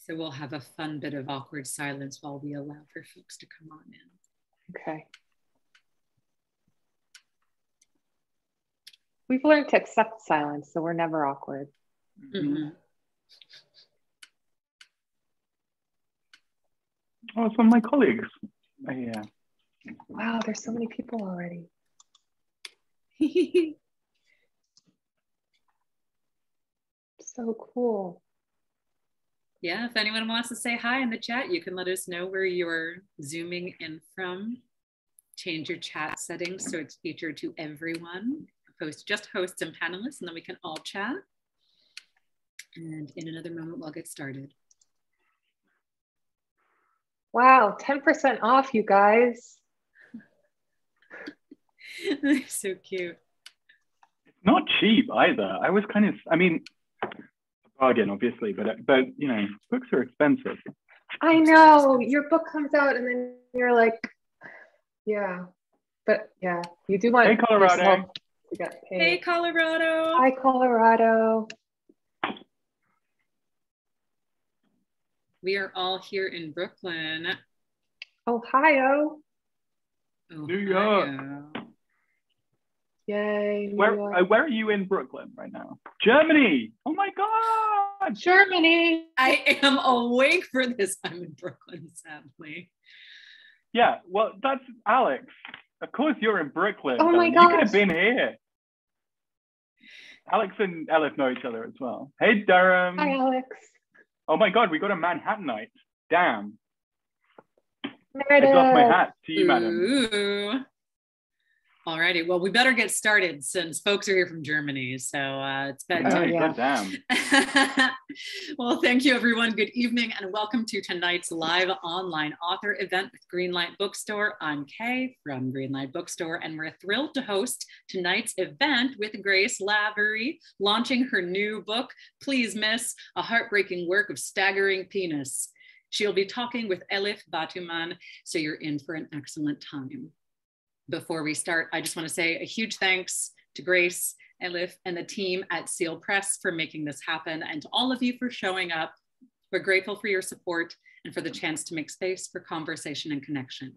So we'll have a fun bit of awkward silence while we allow for folks to come on in. Okay. We've learned to accept silence, so we're never awkward. Mm-hmm. Oh, some of my colleagues. Yeah. Wow, there's so many people already. So cool. Yeah, if anyone wants to say hi in the chat, you can let us know where you're zooming in from. Change your chat settings so it's featured to everyone. Just hosts and panelists, and then we can all chat. And in another moment, we'll get started. Wow, 10% off, you guys. They're so cute. It's not cheap either. I was kind of, I mean, a bargain, obviously, but you know, books are expensive. I know, your book comes out and then you're like, yeah, but yeah, you do want. Hey, Colorado. To get paid. Hey, Colorado. Hi, Colorado. We are all here in Brooklyn. Ohio. New York. Yay. New Where York. are you in Brooklyn right now? Germany. Oh my God. Germany. I am awake for this. I'm in Brooklyn, sadly. Yeah, well, that's Alex. Of course you're in Brooklyn. Oh my You gosh. could have been here. Alex and Elif know each other as well. Hey, Durham. Hi, Alex. Oh my God, we got a Manhattanite. Damn. Meredith. I doff my hat to you, madam. Ooh. Alrighty, well, we better get started since folks are here from Germany, so it's bedtime. yeah. God damn. Well, thank you, everyone. Good evening, and welcome to tonight's live online author event with Greenlight Bookstore. I'm Kay from Greenlight Bookstore, and we're thrilled to host tonight's event with Grace Lavery, launching her new book, Please Miss, a heartbreaking work of staggering penis. She'll be talking with Elif Batuman, so you're in for an excellent time. Before we start, I just want to say a huge thanks to Grace, Elif, and the team at Seal Press for making this happen, and to all of you for showing up. We're grateful for your support and for the chance to make space for conversation and connection.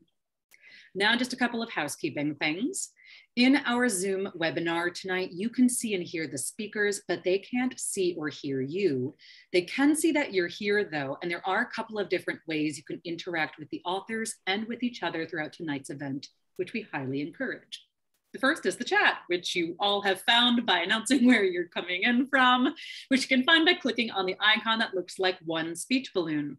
Now, just a couple of housekeeping things. In our Zoom webinar tonight, you can see and hear the speakers, but they can't see or hear you. They can see that you're here though, and there are a couple of different ways you can interact with the authors and with each other throughout tonight's event, which we highly encourage. The first is the chat, which you all have found by announcing where you're coming in from, which you can find by clicking on the icon that looks like one speech balloon.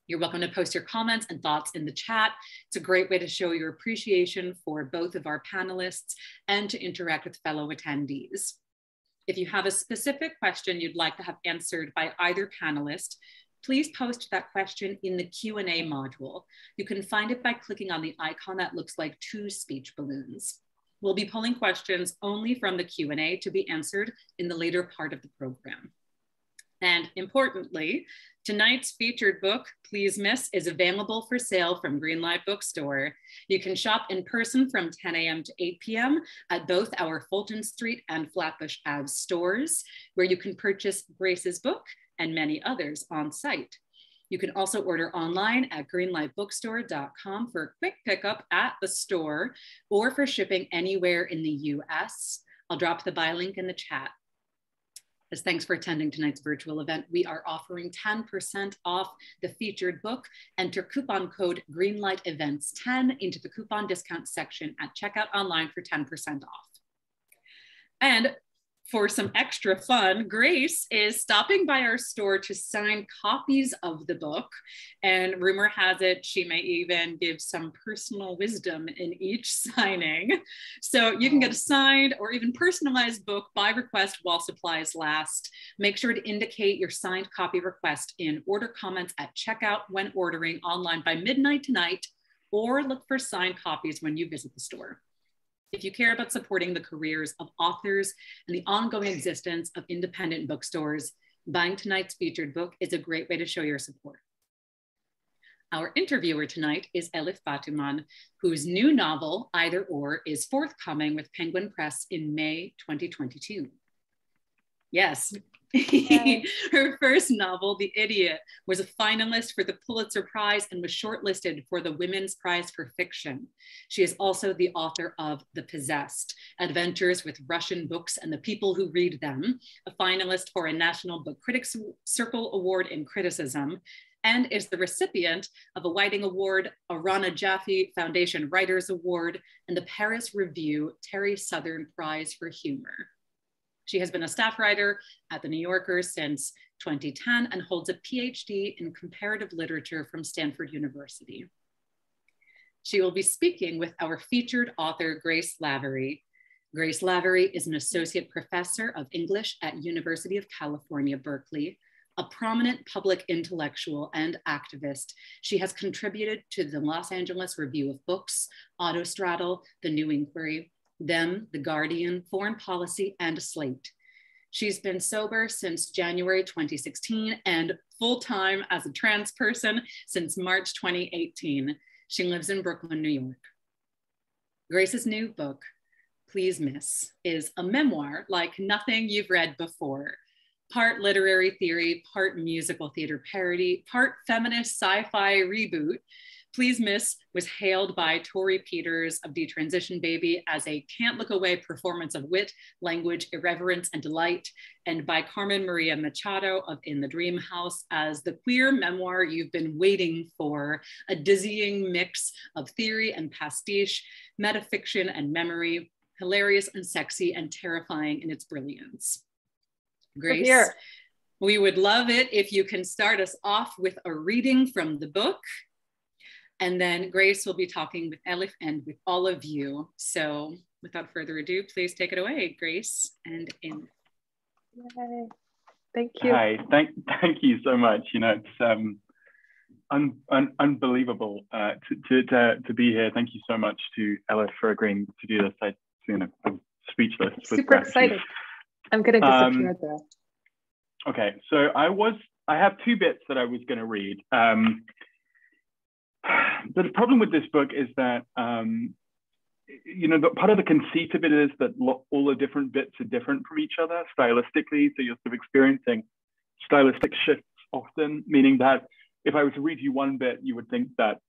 You're welcome to post your comments and thoughts in the chat. It's a great way to show your appreciation for both of our panelists and to interact with fellow attendees. If you have a specific question you'd like to have answered by either panelist, please post that question in the Q&A module. You can find it by clicking on the icon that looks like two speech balloons. We'll be pulling questions only from the Q&A to be answered in the later part of the program. And importantly, tonight's featured book, Please Miss, is available for sale from Greenlight Bookstore. You can shop in person from 10 a.m. to 8 p.m. at both our Fulton Street and Flatbush Ave stores, where you can purchase Grace's book and many others on site. You can also order online at greenlightbookstore.com for a quick pickup at the store or for shipping anywhere in the US. I'll drop the buy link in the chat. As thanks for attending tonight's virtual event, we are offering 10% off the featured book. Enter coupon code GreenlightEvents10 into the coupon discount section at checkout online for 10% off. And for some extra fun, Grace is stopping by our store to sign copies of the book. And rumor has it, she may even give some personal wisdom in each signing. So you can get a signed or even personalized book by request while supplies last. Make sure to indicate your signed copy request in order comments at checkout when ordering online by midnight tonight, or look for signed copies when you visit the store. If you care about supporting the careers of authors and the ongoing existence of independent bookstores, buying tonight's featured book is a great way to show your support. Our interviewer tonight is Elif Batuman, whose new novel, Either Or, is forthcoming with Penguin Press in May 2022. Yes, Her first novel, The Idiot, was a finalist for the Pulitzer Prize and was shortlisted for the Women's Prize for Fiction. She is also the author of The Possessed, Adventures with Russian Books and the People Who Read Them, a finalist for a National Book Critics Circle Award in Criticism, and is the recipient of a Whiting Award, a Rana Jaffe Foundation Writers Award, and the Paris Review Terry Southern Prize for Humor. She has been a staff writer at The New Yorker since 2010 and holds a PhD in comparative literature from Stanford University. She will be speaking with our featured author, Grace Lavery. Grace Lavery is an associate professor of English at University of California, Berkeley, a prominent public intellectual and activist. She has contributed to the Los Angeles Review of Books, Autostraddle, The New Inquiry, Them, The Guardian, Foreign Policy, and Slate. She's been sober since January 2016 and full-time as a trans person since March 2018. She lives in Brooklyn, New York. Grace's new book, Please Miss, is a memoir like nothing you've read before. Part literary theory, part musical theater parody, part feminist sci-fi reboot. Please Miss was hailed by Torrey Peters of Detransition Baby as a can't look away performance of wit, language, irreverence, and delight, and by Carmen Maria Machado of In the Dream House as the queer memoir you've been waiting for, a dizzying mix of theory and pastiche, metafiction and memory, hilarious and sexy and terrifying in its brilliance. Grace, we would love it if you can start us off with a reading from the book. And then Grace will be talking with Elif and with all of you. So without further ado, please take it away, Grace and Elif. Yay. Thank you. Hi, thank you so much. You know, it's unbelievable to be here. Thank you so much to Elif for agreeing to do this. I'm speechless. Super excited. I'm gonna disappear though. Okay, so I have two bits that I was gonna read. The problem with this book is that, part of the conceit of it is that all the different bits are different from each other stylistically. So you're sort of experiencing stylistic shifts often, meaning that if I were to read you one bit, you would think that,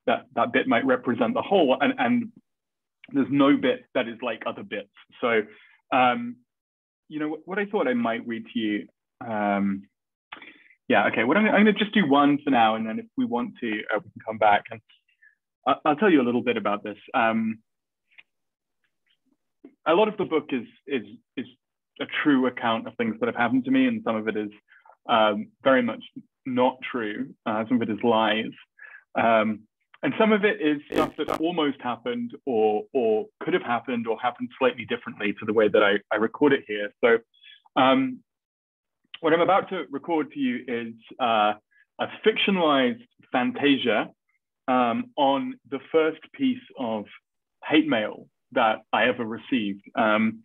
that bit might represent the whole, and there's no bit that is like other bits. So, what I thought I might read to you, yeah, okay, I'm going to just do one for now, and then if we want to, we can come back. And I'll tell you a little bit about this. A lot of the book is a true account of things that have happened to me, and some of it is very much not true. Some of it is lies. And some of it is stuff that almost happened or could have happened or happened slightly differently to the way that I record it here. So what I'm about to record to you is a fictionalized fantasia on the first piece of hate mail that I ever received. And,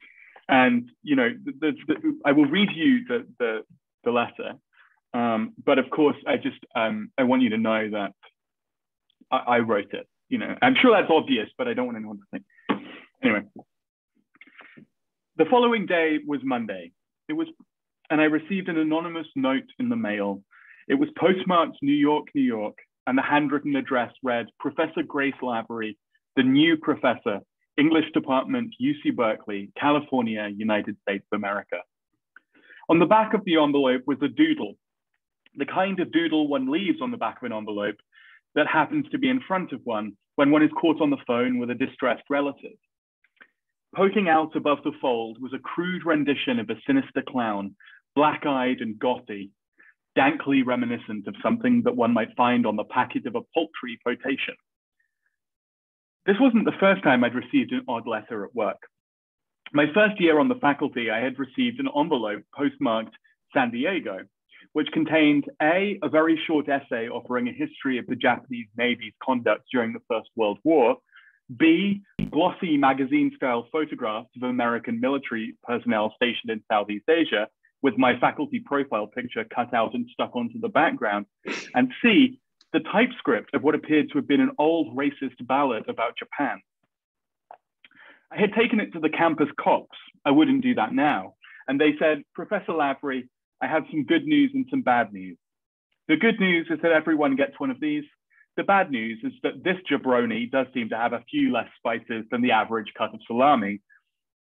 I will read you the letter. But of course, I want you to know that I wrote it. I'm sure that's obvious, but I don't want anyone to think. Anyway, the following day was Monday. And I received an anonymous note in the mail. It was postmarked New York, New York, and the handwritten address read, Professor Grace Lavery, the new professor, English Department, UC Berkeley, California, United States of America. On the back of the envelope was a doodle, the kind of doodle one leaves on the back of an envelope that happens to be in front of one when one is caught on the phone with a distressed relative. Poking out above the fold was a crude rendition of a sinister clown, black-eyed and gothy, dankly reminiscent of something that one might find on the packet of a poultry potation. This wasn't the first time I'd received an odd letter at work. My first year on the faculty, I had received an envelope postmarked San Diego, which contained A, a very short essay offering a history of the Japanese Navy's conduct during the First World War, B, glossy magazine-style photographs of American military personnel stationed in Southeast Asia, with my faculty profile picture cut out and stuck onto the background, and C, the typescript of what appeared to have been an old racist ballad about Japan. I had taken it to the campus cops. I wouldn't do that now. and they said, Professor Lavery, I have some good news and some bad news. The good news is that everyone gets one of these. The bad news is that this jabroni does seem to have a few less spices than the average cut of salami.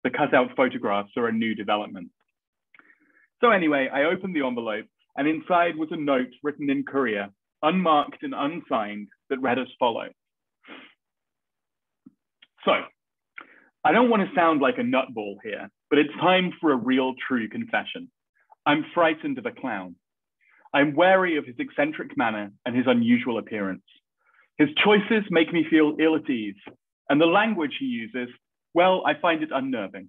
The cutout photographs are a new development. So anyway, I opened the envelope, and inside was a note written in Korea, unmarked and unsigned, that read as follows. So, I don't want to sound like a nutball here, but it's time for a real true confession. I'm frightened of a clown. I'm wary of his eccentric manner and his unusual appearance. His choices make me feel ill at ease, and the language he uses, well, I find it unnerving.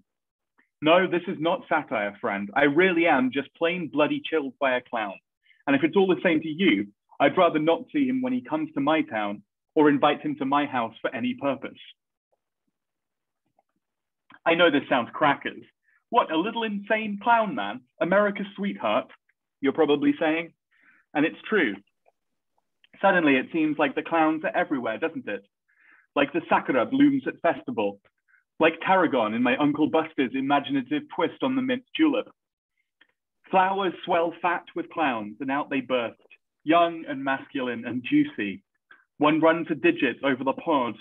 No, this is not satire, friend. I really am just plain bloody chilled by a clown. And if it's all the same to you, I'd rather not see him when he comes to my town or invite him to my house for any purpose. I know this sounds crackers. What, a little insane clown man? America's sweetheart, you're probably saying? And it's true. Suddenly it seems like the clowns are everywhere, doesn't it? Like the sakura blooms at festival. Like tarragon in my Uncle Buster's imaginative twist on the mint julep. Flowers swell fat with clowns and out they burst, young and masculine and juicy. One runs a digit over the pod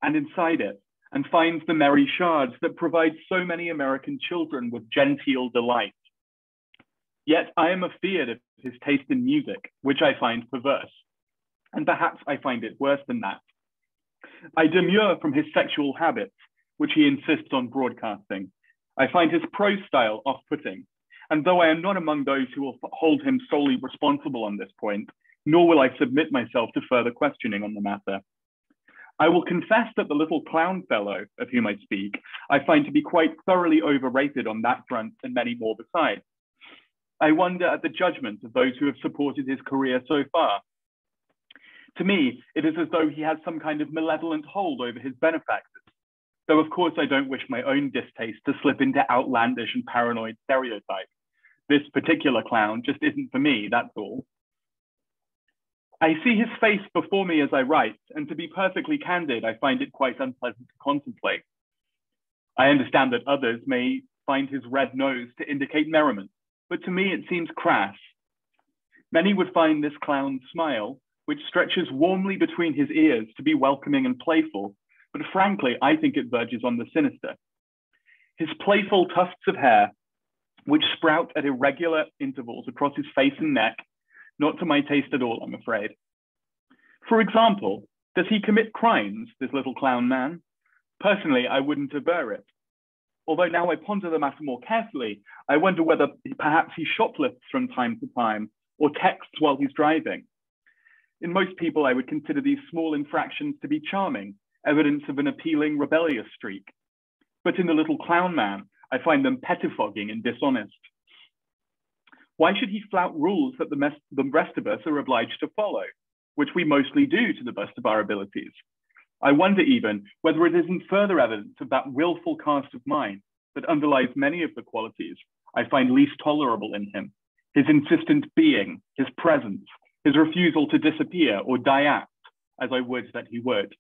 and inside it, and finds the merry shards that provide so many American children with genteel delight. Yet I am afeard of his taste in music, which I find perverse. And perhaps I find it worse than that. I demur from his sexual habits, which he insists on broadcasting. I find his prose style off-putting. And though I am not among those who will hold him solely responsible on this point, nor will I submit myself to further questioning on the matter. I will confess that the little clown fellow of whom I speak, I find to be quite thoroughly overrated on that front and many more besides. I wonder at the judgment of those who have supported his career so far. To me, it is as though he has some kind of malevolent hold over his benefactors, though of course I don't wish my own distaste to slip into outlandish and paranoid stereotypes. This particular clown just isn't for me, that's all. I see his face before me as I write, and to be perfectly candid, I find it quite unpleasant to contemplate. I understand that others may find his red nose to indicate merriment, but to me it seems crass. Many would find this clown's smile, which stretches warmly between his ears, to be welcoming and playful, but frankly, I think it verges on the sinister. His playful tufts of hair, which sprout at irregular intervals across his face and neck, not to my taste at all, I'm afraid. For example, does he commit crimes, this little clown man? Personally, I wouldn't aver it. Although now I ponder the matter more carefully, I wonder whether perhaps he shoplifts from time to time or texts while he's driving. In most people, I would consider these small infractions to be charming, evidence of an appealing, rebellious streak. But in the little clown man, I find them pettifogging and dishonest. Why should he flout rules that the rest of us are obliged to follow, which we mostly do to the best of our abilities? I wonder even whether it isn't further evidence of that willful cast of mind that underlies many of the qualities I find least tolerable in him: his insistent being, his presence, his refusal to disappear or die out, as I would that he would.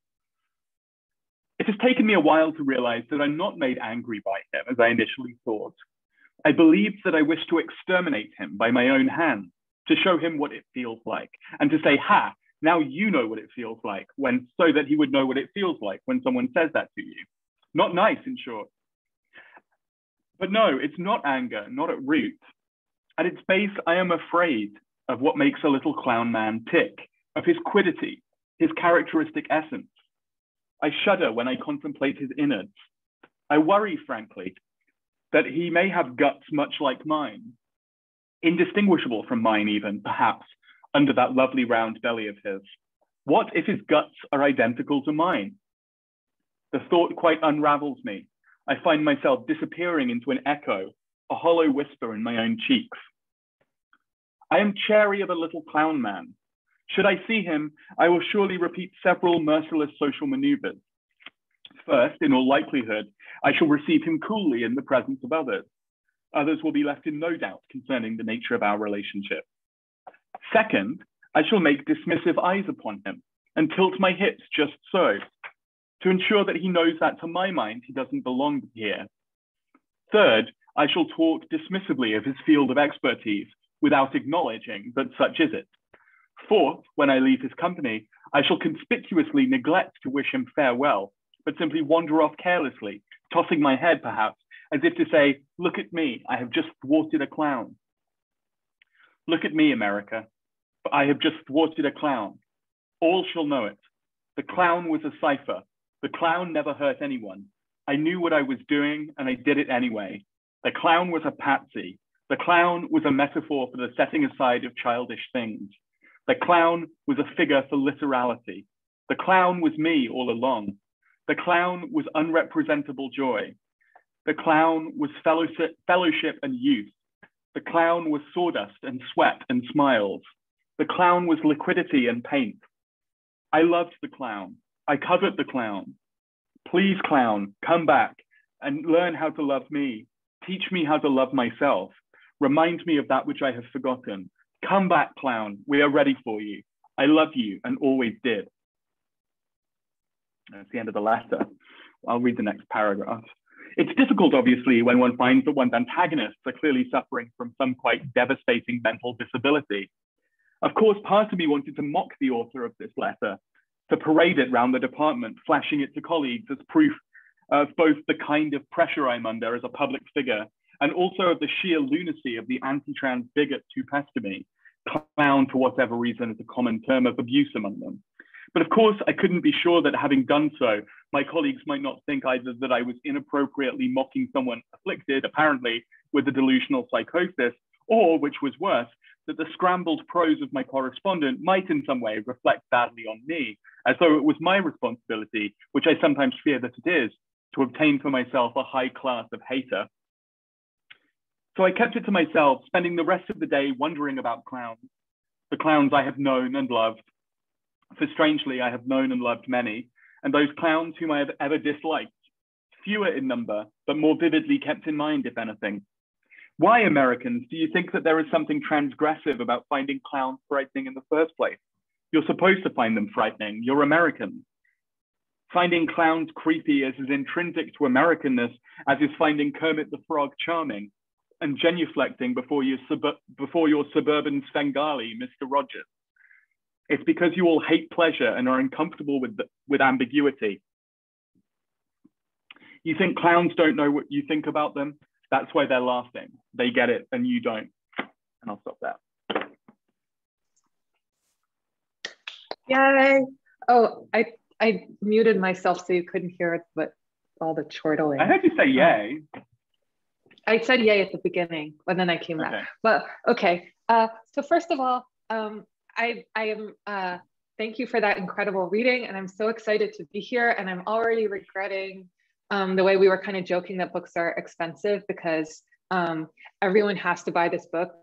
It has taken me a while to realize that I'm not made angry by him as I initially thought. I believed that I wished to exterminate him by my own hand, to show him what it feels like, and to say, ha, now you know what it feels like, so that he would know what it feels like when someone says that to you. Not nice, in short. But no, it's not anger, not at root. At its base, I am afraid of what makes a little clown man tick, of his quiddity, his characteristic essence. I shudder when I contemplate his innards. I worry, frankly, that he may have guts much like mine, indistinguishable from mine even, perhaps, under that lovely round belly of his. What if his guts are identical to mine? The thought quite unravels me. I find myself disappearing into an echo, a hollow whisper in my own cheeks. I am chary of a little clown man. Should I see him, I will surely repeat several merciless social maneuvers. First, in all likelihood, I shall receive him coolly in the presence of others. Others will be left in no doubt concerning the nature of our relationship. Second, I shall make dismissive eyes upon him and tilt my hips just so, to ensure that he knows that to my mind he doesn't belong here. Third, I shall talk dismissively of his field of expertise without acknowledging that such is it. Fourth, when I leave his company, I shall conspicuously neglect to wish him farewell, but simply wander off carelessly, tossing my head perhaps, as if to say, look at me, I have just thwarted a clown. Look at me, America, I have just thwarted a clown. All shall know it. The clown was a cipher. The clown never hurt anyone. I knew what I was doing and I did it anyway. The clown was a patsy. The clown was a metaphor for the setting aside of childish things. The clown was a figure for literality. The clown was me all along. The clown was unrepresentable joy. The clown was fellowship and youth. The clown was sawdust and sweat and smiles. The clown was liquidity and paint. I loved the clown. I covered the clown. Please, clown, come back and learn how to love me. Teach me how to love myself. Remind me of that which I have forgotten. Come back, clown. We are ready for you. I love you and always did. That's the end of the letter. I'll read the next paragraph. It's difficult, obviously, when one finds that one's antagonists are clearly suffering from some quite devastating mental disability. Of course, part of me wanted to mock the author of this letter, to parade it round the department, flashing it to colleagues as proof of both the kind of pressure I'm under as a public figure and also of the sheer lunacy of the anti-trans bigots who pester me. Clown, for whatever reason, is a common term of abuse among them. But of course, I couldn't be sure that having done so, my colleagues might not think either that I was inappropriately mocking someone afflicted, apparently, with a delusional psychosis, or, which was worse, that the scrambled prose of my correspondent might in some way reflect badly on me, as though it was my responsibility, which I sometimes fear that it is, to obtain for myself a high class of hater. So I kept it to myself, spending the rest of the day wondering about clowns, the clowns I have known and loved. For strangely, I have known and loved many, and those clowns whom I have ever disliked, fewer in number, but more vividly kept in mind, if anything. Why, Americans, do you think that there is something transgressive about finding clowns frightening in the first place? You're supposed to find them frightening. You're Americans. Finding clowns creepy is as intrinsic to Americanness as is finding Kermit the Frog charming and genuflecting before your suburban Svengali, Mr. Rogers. It's because you all hate pleasure and are uncomfortable with ambiguity. You think clowns don't know what you think about them? That's why they're laughing. They get it and you don't. And I'll stop there. Yay. Oh, I muted myself so you couldn't hear it, but all the chortling. I heard you say yay. I said yay at the beginning, and then I came back. But okay. So first of all, I am thank you for that incredible reading, and I'm so excited to be here. And I'm already regretting the way we were kind of joking that books are expensive because everyone has to buy this book,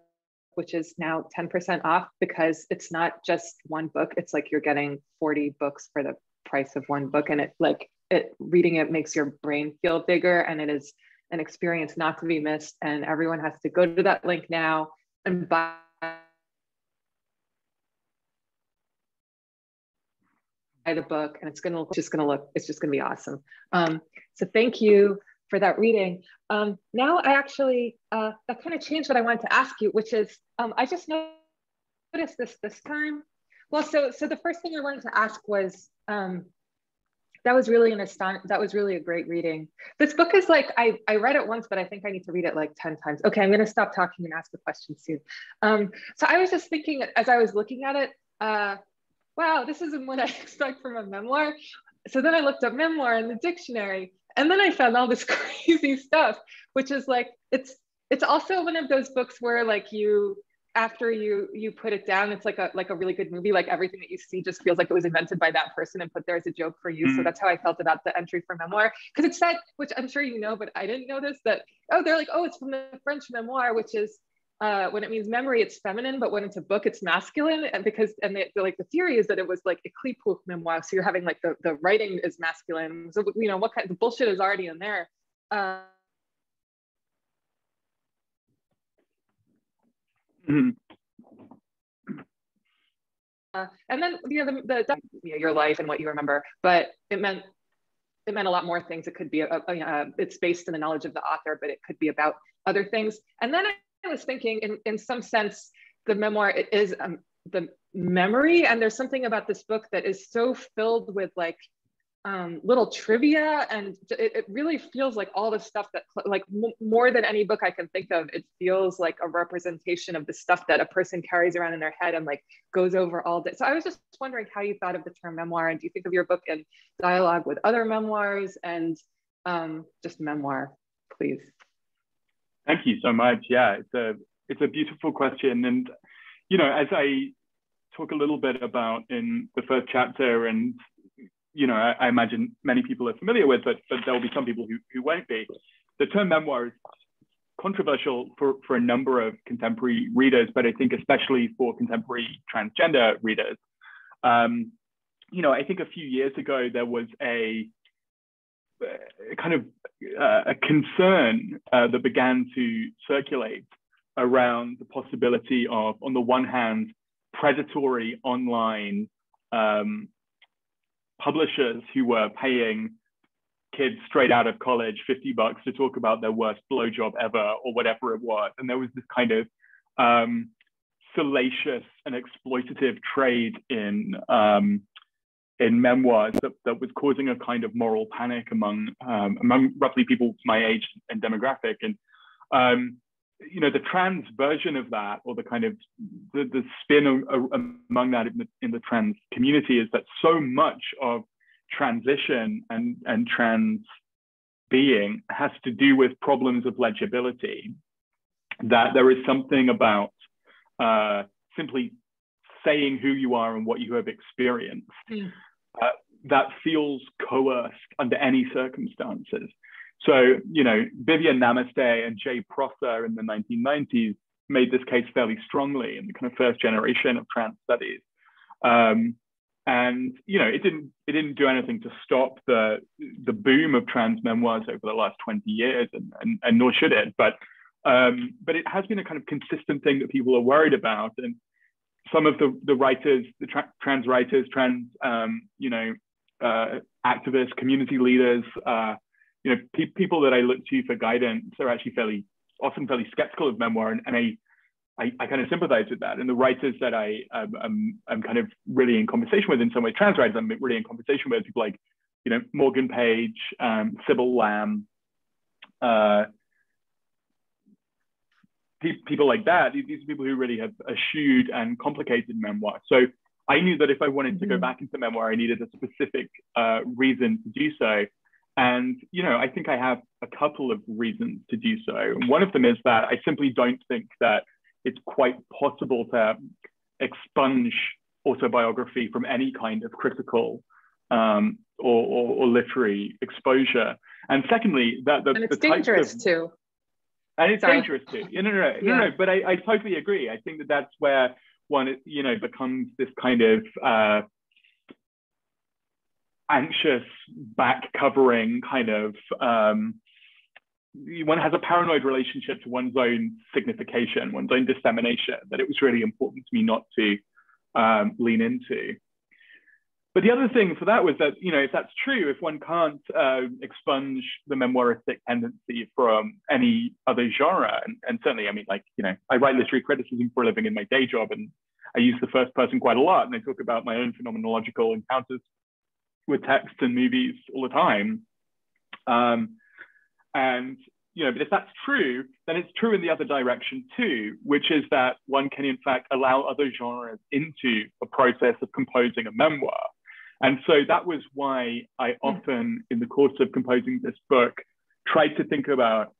which is now 10% off because it's not just one book. It's like you're getting 40 books for the price of one book, and reading it makes your brain feel bigger, and it is an experience not to be missed. And everyone has to go to that link now and buy the book, and it's just gonna be awesome. So thank you for that reading. Now I actually that kind of changed what I wanted to ask you, which is I just noticed this time. Well, so the first thing I wanted to ask was that was really a great reading. This book is like I read it once, but I think I need to read it like 10 times. Okay, I'm gonna stop talking and ask the question soon. So I was just thinking as I was looking at it, wow, this isn't what I expect from a memoir. So then I looked up memoir in the dictionary, and then I found all this crazy stuff, which is like, it's also one of those books where like after you put it down, it's like a really good movie. Like everything that you see just feels like it was invented by that person and put there as a joke for you. Mm-hmm. So that's how I felt about the entry for memoir. Because it said, which I'm sure you know, but I didn't know this, that, they're like, it's from the French memoir, which is, when it means memory, it's feminine, but when it's a book, it's masculine. And the theory is that it was like écrit pour mémoire. So you're having like the writing is masculine. So, what kind of bullshit is already in there. Mm-hmm. And then your life and what you remember, but it meant it meant a lot more things. It could be, it's based in the knowledge of the author, but it could be about other things. And then I was thinking, in some sense, the memoir is the memory. And there's something about this book that is so filled with like little trivia, and it really feels like all the stuff that, like more than any book I can think of, it feels like a representation of the stuff that a person carries around in their head and like goes over all day. So I was just wondering how you thought of the term memoir, and do you think of your book in dialogue with other memoirs, and just memoir, please? Thank you so much. Yeah, it's a beautiful question, and as I talk a little bit about in the first chapter, and I imagine many people are familiar with, but there will be some people who won't be. The term memoir is controversial for a number of contemporary readers, but I think especially for contemporary transgender readers. I think a few years ago, there was a kind of a concern that began to circulate around the possibility of, on the one hand, predatory online publishers who were paying kids straight out of college $50 to talk about their worst blowjob ever or whatever it was. And there was this kind of salacious and exploitative trade in memoirs that was causing a kind of moral panic among roughly people my age and demographic. And the trans version of that, or the kind of the spin among that in the trans community, is that so much of transition and trans being has to do with problems of legibility, that there is something about simply saying who you are and what you have experienced that feels coerced under any circumstances. So, Vivian Namaste and Jay Prosser in the 1990s made this case fairly strongly in the kind of first generation of trans studies. And it didn't do anything to stop the boom of trans memoirs over the last 20 years, and nor should it. But it has been a kind of consistent thing that people are worried about. And some of the writers, trans writers, trans activists, community leaders, people that I look to for guidance are actually often fairly skeptical of memoir, and I kind of sympathize with that. And the writers that I'm kind of really in conversation with, in some ways, trans writers, I'm really in conversation with people like, Morgan Page, Sybil Lamb, people like that. These are people who really have eschewed and complicated memoir. So I knew that if I wanted to go back into memoir, I needed a specific reason to do so. And, I think I have a couple of reasons to do so. One of them is that I simply don't think that it's quite possible to expunge autobiography from any kind of critical or literary exposure. And secondly, that and it's dangerous too. And it's dangerous too. No, but I totally agree. I think that's where one, becomes this kind of anxious back covering kind of, one has a paranoid relationship to one's own signification, one's own dissemination, that it was really important to me not to lean into. But the other thing for that was that, if that's true, if one can't expunge the memoiristic tendency from any other genre, and certainly, I write literary criticism for a living in my day job, and I use the first person quite a lot, and I talk about my own phenomenological encounters with text and movies all the time. But if that's true, then it's true in the other direction too, which is that one can in fact allow other genres into a process of composing a memoir. And so that was why I often, in the course of composing this book, tried to think about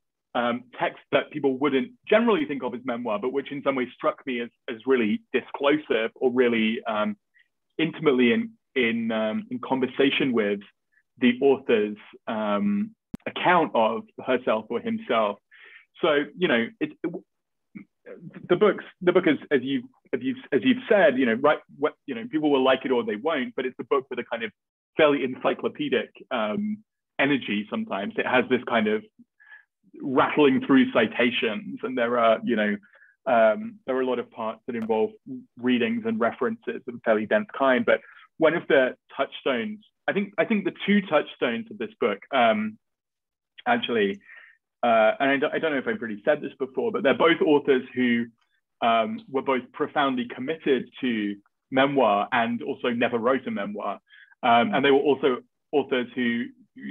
texts that people wouldn't generally think of as memoir, but which in some ways struck me as really disclosive or really intimately in conversation with the author's account of herself or himself. So the book is, as you've said, people will like it or they won't, but it's a book with a kind of fairly encyclopedic energy. Sometimes it has this kind of rattling through citations, and there are a lot of parts that involve readings and references of a fairly dense kind. But one of the touchstones I think the two touchstones of this book, actually, and I don't know if I've really said this before, but they're both authors who were both profoundly committed to memoir and also never wrote a memoir. And they were also authors who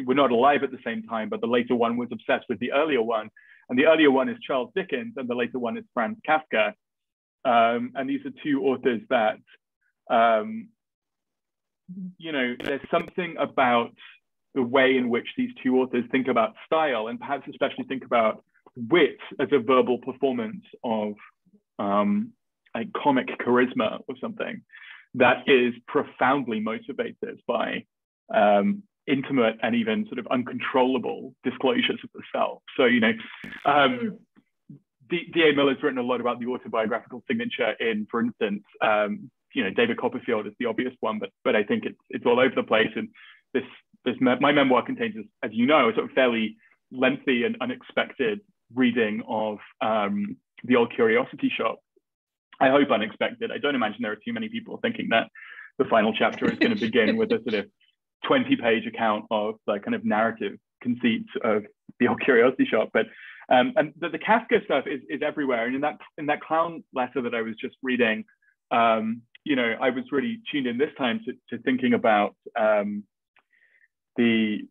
were not alive at the same time, but the later one was obsessed with the earlier one. And the earlier one is Charles Dickens, and the later one is Franz Kafka. And these are two authors that, you know, there's something about the way in which these two authors think about style, and perhaps especially think about wit as a verbal performance of like comic charisma or something, that is profoundly motivated by intimate and even sort of uncontrollable disclosures of the self. So, you know, D.A. Miller's written a lot about the autobiographical signature in, for instance, you know, David Copperfield is the obvious one, but I think it's all over the place. And my memoir contains, as you know, a sort of fairly lengthy and unexpected reading of The Old Curiosity Shop. I hope unexpected. I don't imagine there are too many people thinking that the final chapter is going to begin with a sort of 20-page account of the kind of narrative conceits of The Old Curiosity Shop. But and the Kafka stuff is everywhere. And in that clown letter that I was just reading, you know, I was really tuned in this time to thinking about the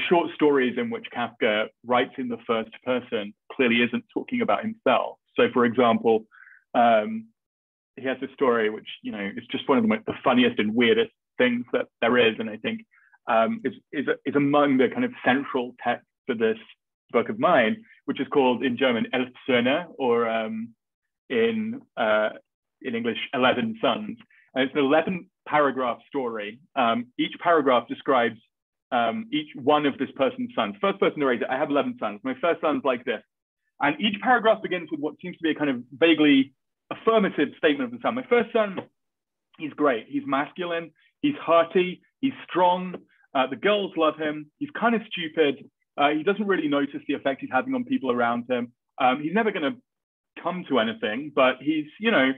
short stories in which Kafka writes in the first person clearly isn't talking about himself. So, for example, he has a story which, you know, is just one of the funniest and weirdest things that there is, and I think is among the kind of central texts for this book of mine, which is called in German Elf Söhne, or in English 11 Sons. And it's an 11-paragraph story. Each paragraph describes each one of this person's sons. First person narrator, I have 11 sons. My first son's like this. And each paragraph begins with what seems to be a kind of vaguely affirmative statement of the son. My first son, he's great. He's masculine. He's hearty. He's strong. The girls love him. He's kind of stupid. He doesn't really notice the effect he's having on people around him. He's never going to come to anything, but he's, you know,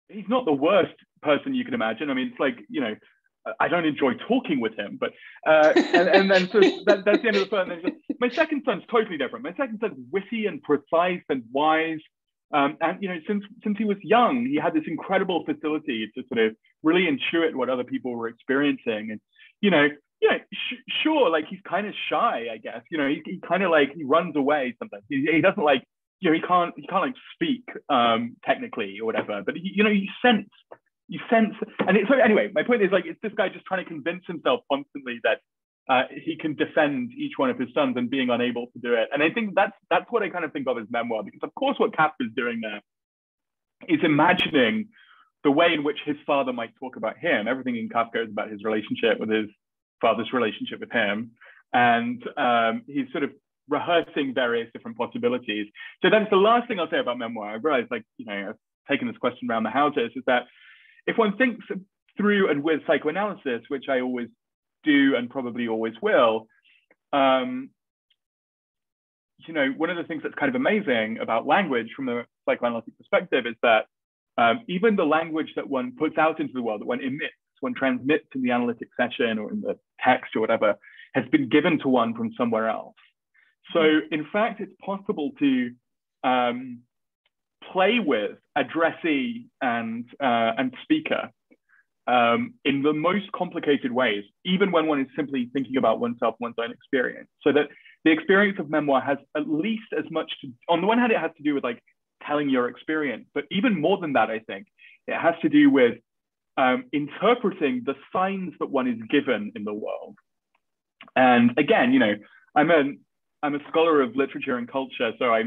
he's not the worst person you can imagine. I mean, it's like, you know, I don't enjoy talking with him, but and then so that's the end of the first. And then my second son's totally different. My second son's witty and precise and wise. And you know, since he was young, he had this incredible facility to sort of really intuit what other people were experiencing. And you know, sure, like he's kind of shy, I guess. You know, he kind of like he runs away sometimes. He doesn't like, you know, he can't like speak technically or whatever. But you know, you sense. And so anyway, my point is like it's this guy just trying to convince himself constantly that he can defend each one of his sons and being unable to do it. And I think that's what I kind of think of as memoir, because of course what Kafka is doing there is imagining the way in which his father might talk about him. Everything in Kafka is about his relationship with his father's relationship with him. And he's sort of rehearsing various different possibilities. So that's the last thing I'll say about memoir. I realized, like, you know, I've taken this question around the houses, is that if one thinks through and with psychoanalysis, which I always do and probably always will, you know, one of the things that's kind of amazing about language from a psychoanalytic perspective is that even the language that one puts out into the world, that one emits, one transmits in the analytic session or in the text or whatever, has been given to one from somewhere else. So in fact, it's possible to play with addressee and speaker in the most complicated ways, even when one is simply thinking about oneself, one's own experience. So that the experience of memoir has at least as much to, on the one hand, it has to do with like telling your experience, but even more than that, I think it has to do with interpreting the signs that one is given in the world. And again, you know, I'm a scholar of literature and culture, so I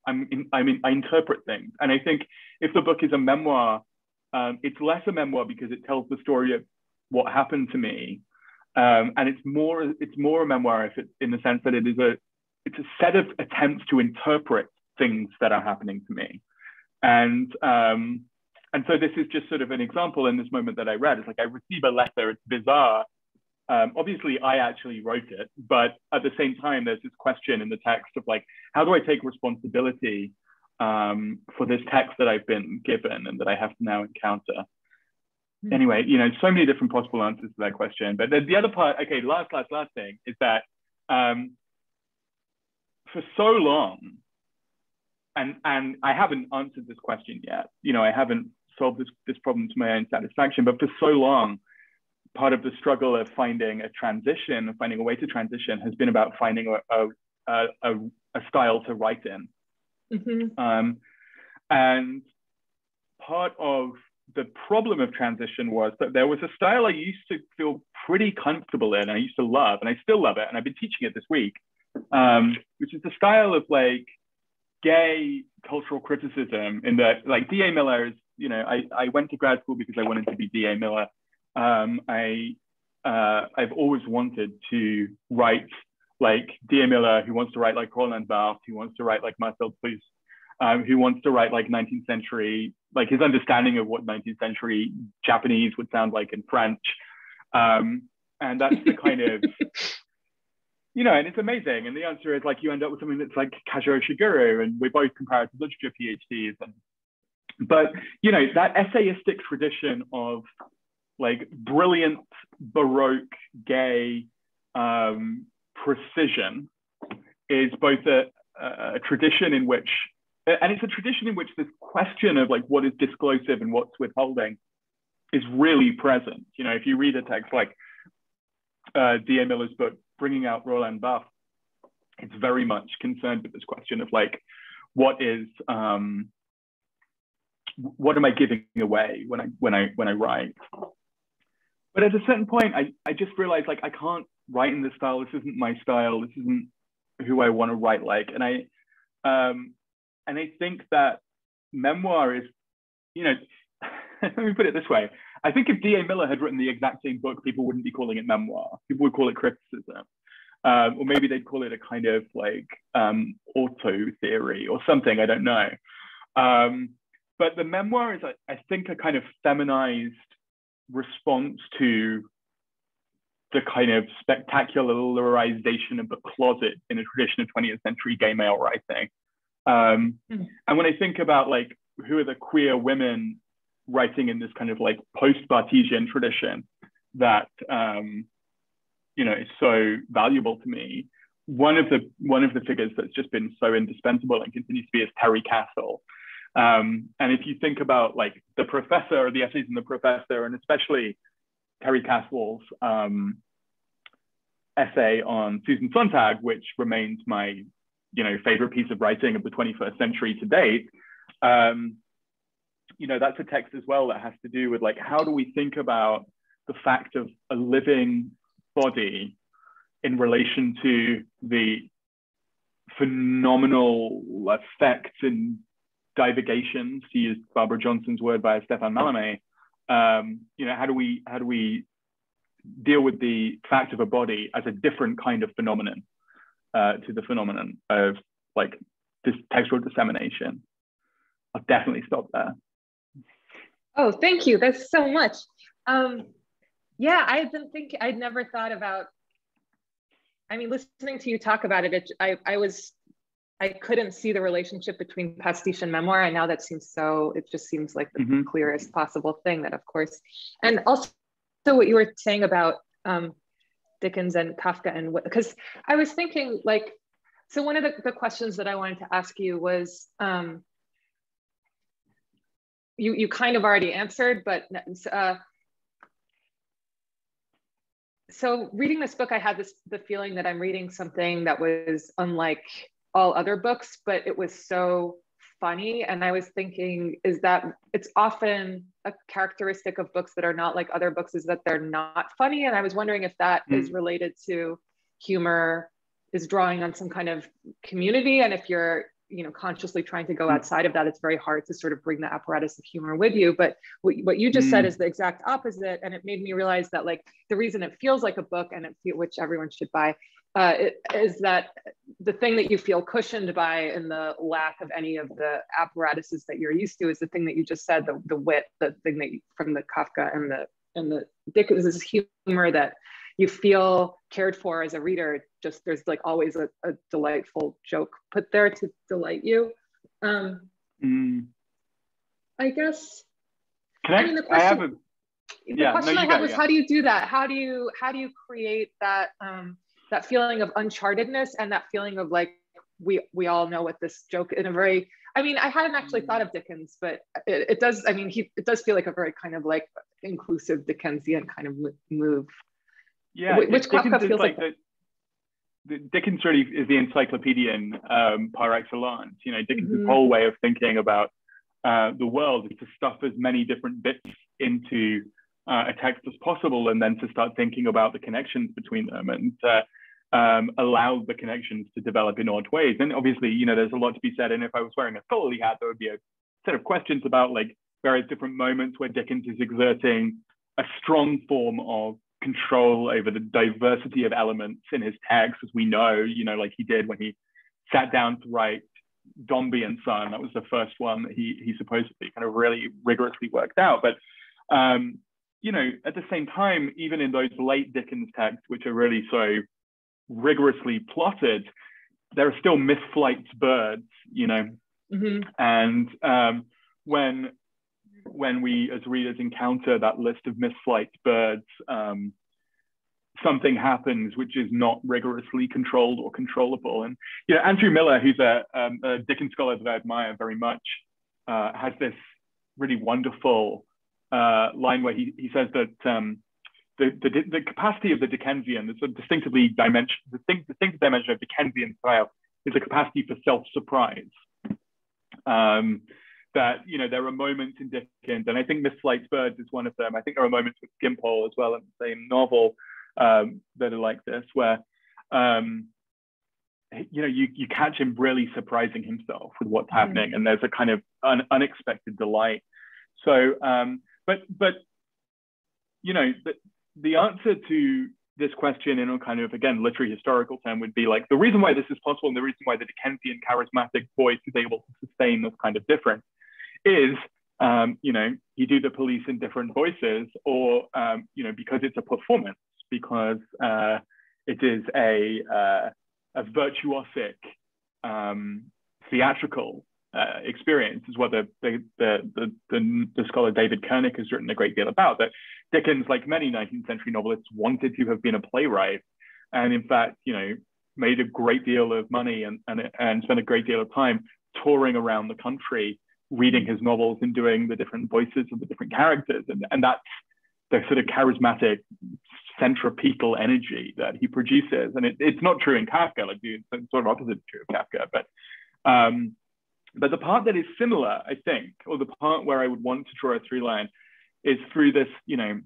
interpret things. And I think if the book is a memoir, it's less a memoir because it tells the story of what happened to me, and it's more a memoir if it's in the sense that it's a set of attempts to interpret things that are happening to me. And so this is just sort of an example in this moment that I read. It's like I receive a letter. It's bizarre. Obviously, I actually wrote it, but at the same time, there's this question in the text of like, how do I take responsibility for this text that I've been given and that I have to now encounter? Anyway, you know, so many different possible answers to that question. But the other part, okay, last thing is that for so long, and I haven't answered this question yet, you know, I haven't solved this problem to my own satisfaction, but for so long, part of the struggle of finding a transition, finding a way to transition, has been about finding a style to write in. And part of the problem of transition was that there was a style I used to feel pretty comfortable in, I used to love, and I still love it, and I've been teaching it this week, which is the style of like gay cultural criticism, in that like D.A. Miller is, you know, I went to grad school because I wanted to be D.A. Miller. I've always wanted to write like D.A. Miller, who wants to write like Roland Barthes, who wants to write like Marcel Proust, who wants to write like 19th century, like his understanding of what 19th century Japanese would sound like in French. And that's the kind of, you know, and it's amazing. And the answer is like, you end up with something that's like Kazuo Shigeru, and we're both comparative literature PhDs. But, you know, that essayistic tradition of like brilliant, Baroque, gay precision is both a tradition in which, and it's a tradition in which this question of like what is disclosive and what's withholding is really present. You know, if you read a text like D.A. Miller's book, Bringing Out Roland Barthes, it's very much concerned with this question of like, what am I giving away when I write? But at a certain point, I just realized like, I can't write in this style. This isn't my style. This isn't who I want to write like. And I think that memoir is, you know, let me put it this way. I think if D.A. Miller had written the exact same book, people wouldn't be calling it memoir. People would call it criticism. Or maybe they'd call it a kind of like auto theory or something, I don't know. But the memoir is, I think, a kind of feminized response to the kind of spectacularization of the closet in a tradition of 20th century gay male writing. And when I think about like, who are the queer women writing in this kind of like post-Barthesian tradition that, you know, is so valuable to me, one of the figures that's just been so indispensable and continues to be is Terry Castle. And if you think about like The Professor, or the essays in The Professor, and especially Terry Castle's essay on Susan Sontag, which remains my, you know, favorite piece of writing of the 21st century to date, you know, that's a text as well that has to do with like, how do we think about the fact of a living body in relation to the phenomenal effects and divagations, to use Barbara Johnson's word by Stefan Mallarmé. You know, how do we deal with the fact of a body as a different kind of phenomenon to the phenomenon of like this textual dissemination? I'll definitely stop there. Oh, thank you. That's so much. Yeah, I'd never thought about, I mean, listening to you talk about it, I couldn't see the relationship between pastiche and memoir. And now that seems so, it just seems like the clearest possible thing, that of course. And also what you were saying about Dickens and Kafka, and because I was thinking like, so one of the questions that I wanted to ask you was, you kind of already answered, but so reading this book, I had the feeling that I'm reading something that was unlike all other books, but it was so funny. And I was thinking, is that it's often a characteristic of books that are not like other books, is that they're not funny. And I was wondering if that is related to humor is drawing on some kind of community. And if you're, you know, consciously trying to go outside of that, it's very hard to sort of bring the apparatus of humor with you. But what you just said is the exact opposite. And it made me realize that like the reason it feels like a book, and which everyone should buy, is that the thing that you feel cushioned by in the lack of any of the apparatuses that you're used to is the thing that you just said, the wit, the thing that from the Kafka and the Dickens, is humor that you feel cared for as a reader. Just there's like always a delightful joke put there to delight you. I guess. I have The question I had was, how do you do that? How do you create that that feeling of unchartedness and that feeling of like, we all know what this joke in a very, I mean, I hadn't actually thought of Dickens, but it does, I mean, it does feel like a very kind of like inclusive Dickensian kind of move. Yeah, which Kafka feels like Dickens really is the encyclopedian par excellence. You know, Dickens' whole way of thinking about the world is to stuff as many different bits into a text as possible, and then to start thinking about the connections between them, and allow the connections to develop in odd ways. And obviously, you know, there's a lot to be said. And if I was wearing a scholarly hat, there would be a set of questions about like various different moments where Dickens is exerting a strong form of control over the diversity of elements in his text, as we know, you know, like he did when he sat down to write Dombey and Son. That was the first one that he supposedly kind of really rigorously worked out. But you know, at the same time, even in those late Dickens texts, which are really so rigorously plotted, there are still misflights birds, you know. And when we as readers encounter that list of misflight birds, something happens which is not rigorously controlled or controllable. And you know, Andrew Miller, who's a Dickens scholar that I admire very much, has this really wonderful line where he says that the capacity of the Dickensian, the sort of distinctive dimension of Dickensian style, is a capacity for self-surprise. That, you know, there are moments in Dickens, and I think Miss Flight's Birds is one of them. I think there are moments with Skimpole as well in the same novel that are like this, where you know, you catch him really surprising himself with what's happening, and there's a kind of unexpected delight. So, but you know, the answer to this question in a kind of, again, literary historical term would be like, the reason why this is possible and the reason why the Dickensian charismatic voice is able to sustain this kind of difference is, you know, you do the police in different voices, or, you know, because it's a performance, because it is a virtuosic theatrical experience, is what the scholar David Koenig has written a great deal about. That Dickens, like many 19th century novelists, wanted to have been a playwright, and in fact, you know, made a great deal of money and spent a great deal of time touring around the country, reading his novels and doing the different voices of the different characters, and that's the sort of charismatic centripetal energy that he produces. And it's not true in Kafka, like the sort of opposite is true of Kafka, but the part that is similar, I think, or the part where I would want to draw a through line, is through this, you know,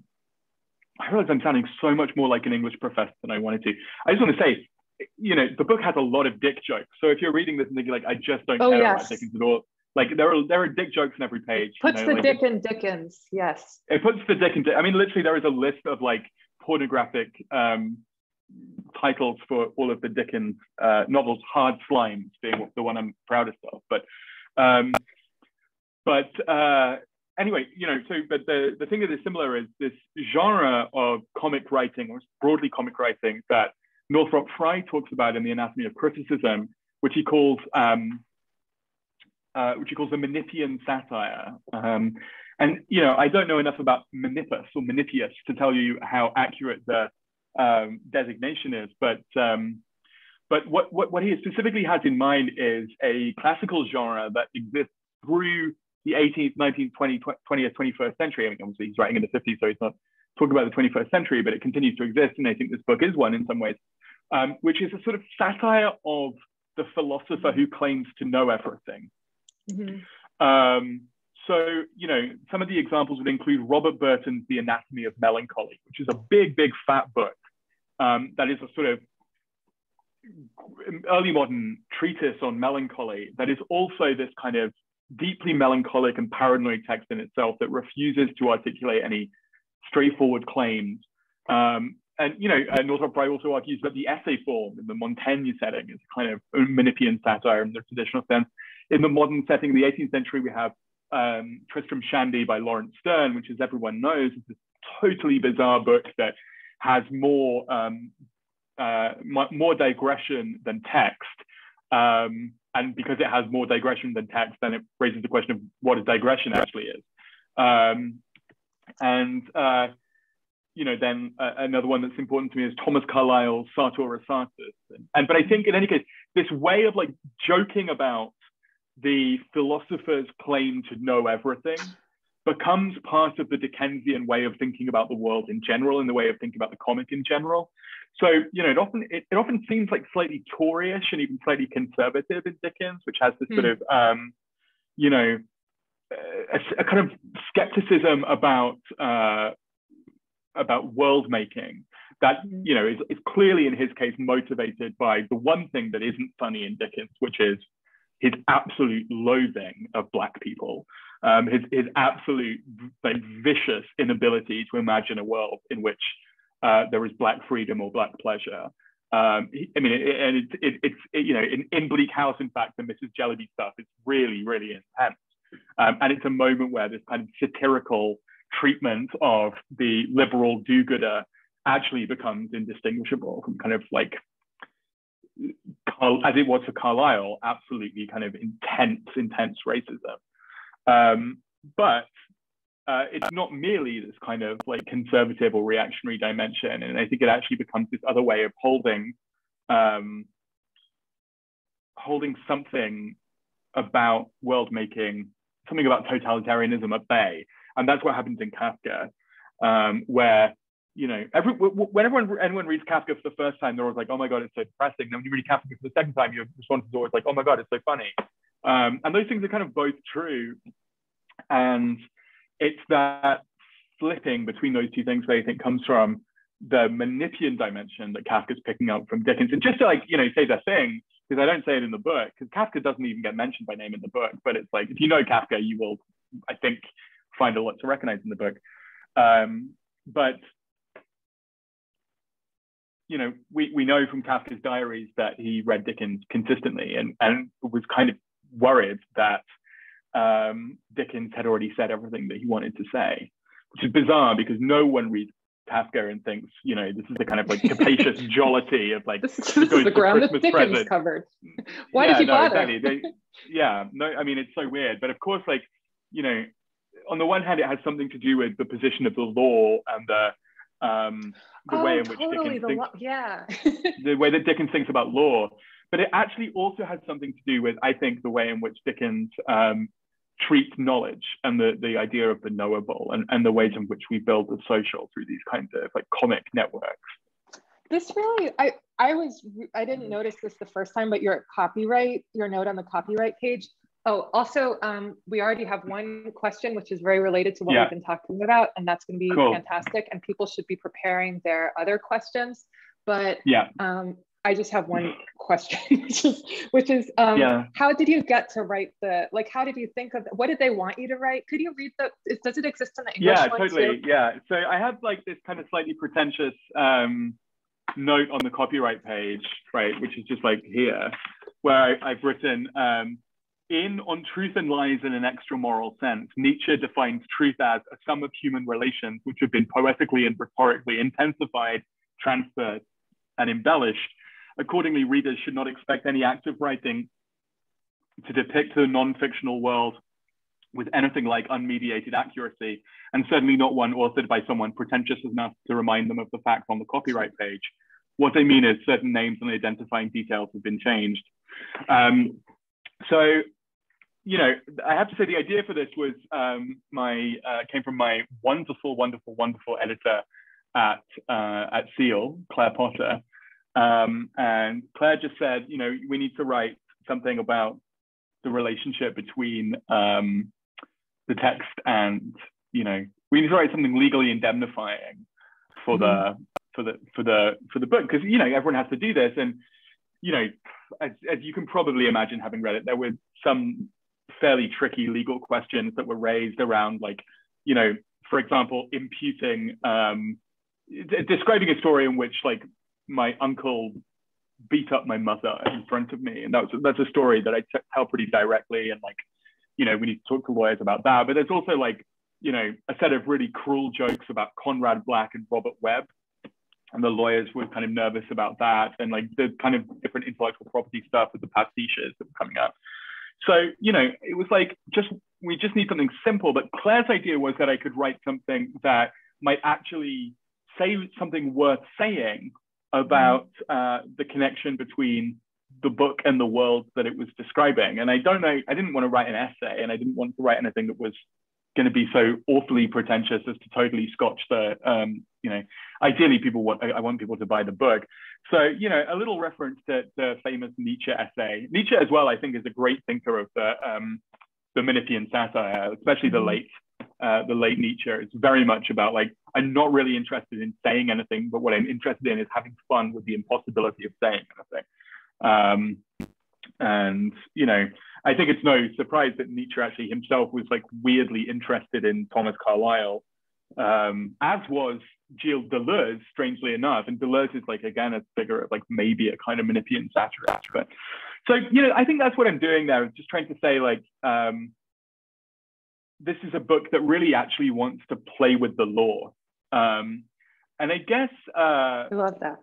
I realize I'm sounding so much more like an English professor than I wanted to. I just want to say, you know, the book has a lot of dick jokes. So if you're reading this and thinking like, I just don't care about Dickens at all, like there are dick jokes in every page. Puts the dick in Dickens, yes. It puts the dick in, I mean, literally there is a list of like pornographic titles for all of the Dickens novels, Hard Slimes being the one I'm proudest of. But anyway, you know, so, but the thing that is similar is this genre of comic writing, or broadly comic writing, that Northrop Frye talks about in The Anatomy of Criticism, which he calls the Manipian Satire. And, you know, I don't know enough about Menippus or Menippius to tell you how accurate the designation is, but what he specifically has in mind is a classical genre that exists through the 18th, 19th, 20th, 21st century. I mean, obviously he's writing in the 50s, so he's not talking about the 21st century, but it continues to exist. And I think this book is one in some ways, which is a sort of satire of the philosopher who claims to know everything. So, you know, some of the examples would include Robert Burton's The Anatomy of Melancholy, which is a big, big fat book that is a sort of early modern treatise on melancholy that is also this kind of deeply melancholic and paranoid text in itself that refuses to articulate any straightforward claims. And, you know, Northrop Frye also argues that the essay form in the Montaigne setting is kind of Manipian satire in the traditional sense. In the modern setting, in the 18th century, we have Tristram Shandy by Lawrence Sterne, which, as everyone knows, is this totally bizarre book that has more digression than text. And because it has more digression than text, then it raises the question of what a digression actually is. And then another one that's important to me is Thomas Carlyle's Sartor Resartus. But I think in any case, this way of like joking about the philosopher's claim to know everything becomes part of the Dickensian way of thinking about the world in general, and the way of thinking about the comic in general. So, it often seems like slightly Tory-ish and even slightly conservative in Dickens, which has this sort of, a kind of skepticism about world making that, is clearly in his case motivated by the one thing that isn't funny in Dickens, which is his absolute loathing of Black people, his absolute like vicious inability to imagine a world in which there is Black freedom or Black pleasure. In Bleak House, in fact, the Mrs. Jellyby stuff is really, really intense. And it's a moment where this kind of satirical treatment of the liberal do-gooder actually becomes indistinguishable from kind of like, as it was for Carlyle, absolutely kind of intense racism. But it's not merely this kind of like conservative or reactionary dimension. And I think it actually becomes this other way of holding something about world making, something about totalitarianism at bay. And that's what happens in Kafka, where, when anyone reads Kafka for the first time, they're always like, oh my God, it's so depressing. Then when you read Kafka for the second time, your response is always like, oh my God, it's so funny. And those things are kind of both true. And it's that flipping between those two things that I think comes from the Manipian dimension that Kafka's picking up from Dickens. And just to say the thing, because I don't say it in the book, because Kafka doesn't even get mentioned by name in the book, but it's like, if you know Kafka, you will, I think, find a lot to recognize in the book. But we know from Kafka's diaries that he read Dickens consistently and was kind of worried that Dickens had already said everything that he wanted to say, which is bizarre because no one reads Kafka and thinks, this is the kind of like capacious jollity of like, this is the ground that Dickens present. Covered. Why did you bother? Exactly. It's so weird. But of course, like, on the one hand, it has something to do with the position of the law and the way in which Dickens thinks, the way that Dickens thinks about law. But it actually also has something to do with, I think, the way in which Dickens treats knowledge and the idea of the knowable and the ways in which we build the social through these kinds of like comic networks. This really, I didn't notice this the first time, but your note on the copyright page. Oh, also, we already have one question, which is very related to what we've been talking about, and that's going to be fantastic. And people should be preparing their other questions. But I just have one question, which is how did you get to write how did you think of, what did they want you to write? Could you read does it exist in the English one totally, too? Yeah. So I have like this kind of slightly pretentious note on the copyright page, right, which is just like here, where I've written, on Truth and Lies in an Extra Moral Sense, Nietzsche defines truth as a sum of human relations which have been poetically and rhetorically intensified, transferred, and embellished. Accordingly, readers should not expect any act of writing to depict the non-fictional world with anything like unmediated accuracy, and certainly not one authored by someone pretentious enough to remind them of the facts on the copyright page. What they mean is certain names and identifying details have been changed. So, I have to say the idea for this was came from my wonderful editor at Seal, Claire Potter. And Claire just said, we need to write something about the relationship between the text and, we need to write something legally indemnifying for the book, because everyone has to do this. And as you can probably imagine, having read it, there were some fairly tricky legal questions that were raised around, like, for example, imputing, describing a story in which like my uncle beat up my mother in front of me, and that's a story that I tell pretty directly, and like, we need to talk to lawyers about that. But there's also like, a set of really cruel jokes about Conrad Black and Robert Webb, and the lawyers were kind of nervous about that, and like the kind of different intellectual property stuff with the pastiches that were coming up. So, it was like, we just need something simple. But Claire's idea was that I could write something that might actually say something worth saying about the connection between the book and the world that it was describing. And I didn't want to write an essay, and I didn't want to write anything that was going to be so awfully pretentious as to totally scotch the, ideally I want people to buy the book. So, a little reference to the famous Nietzsche essay. Nietzsche as well, I think, is a great thinker of the Manipian Satire, especially the late Nietzsche. It's very much about like, I'm not really interested in saying anything, but what I'm interested in is having fun with the impossibility of saying anything. And, I think it's no surprise that Nietzsche actually himself was like weirdly interested in Thomas Carlyle, as was Gilles Deleuze, strangely enough. And Deleuze is like, again, a figure of like maybe a kind of Manipian satirist. But so, I think that's what I'm doing there, just trying to say like, this is a book that really actually wants to play with the law. And I guess, I love that.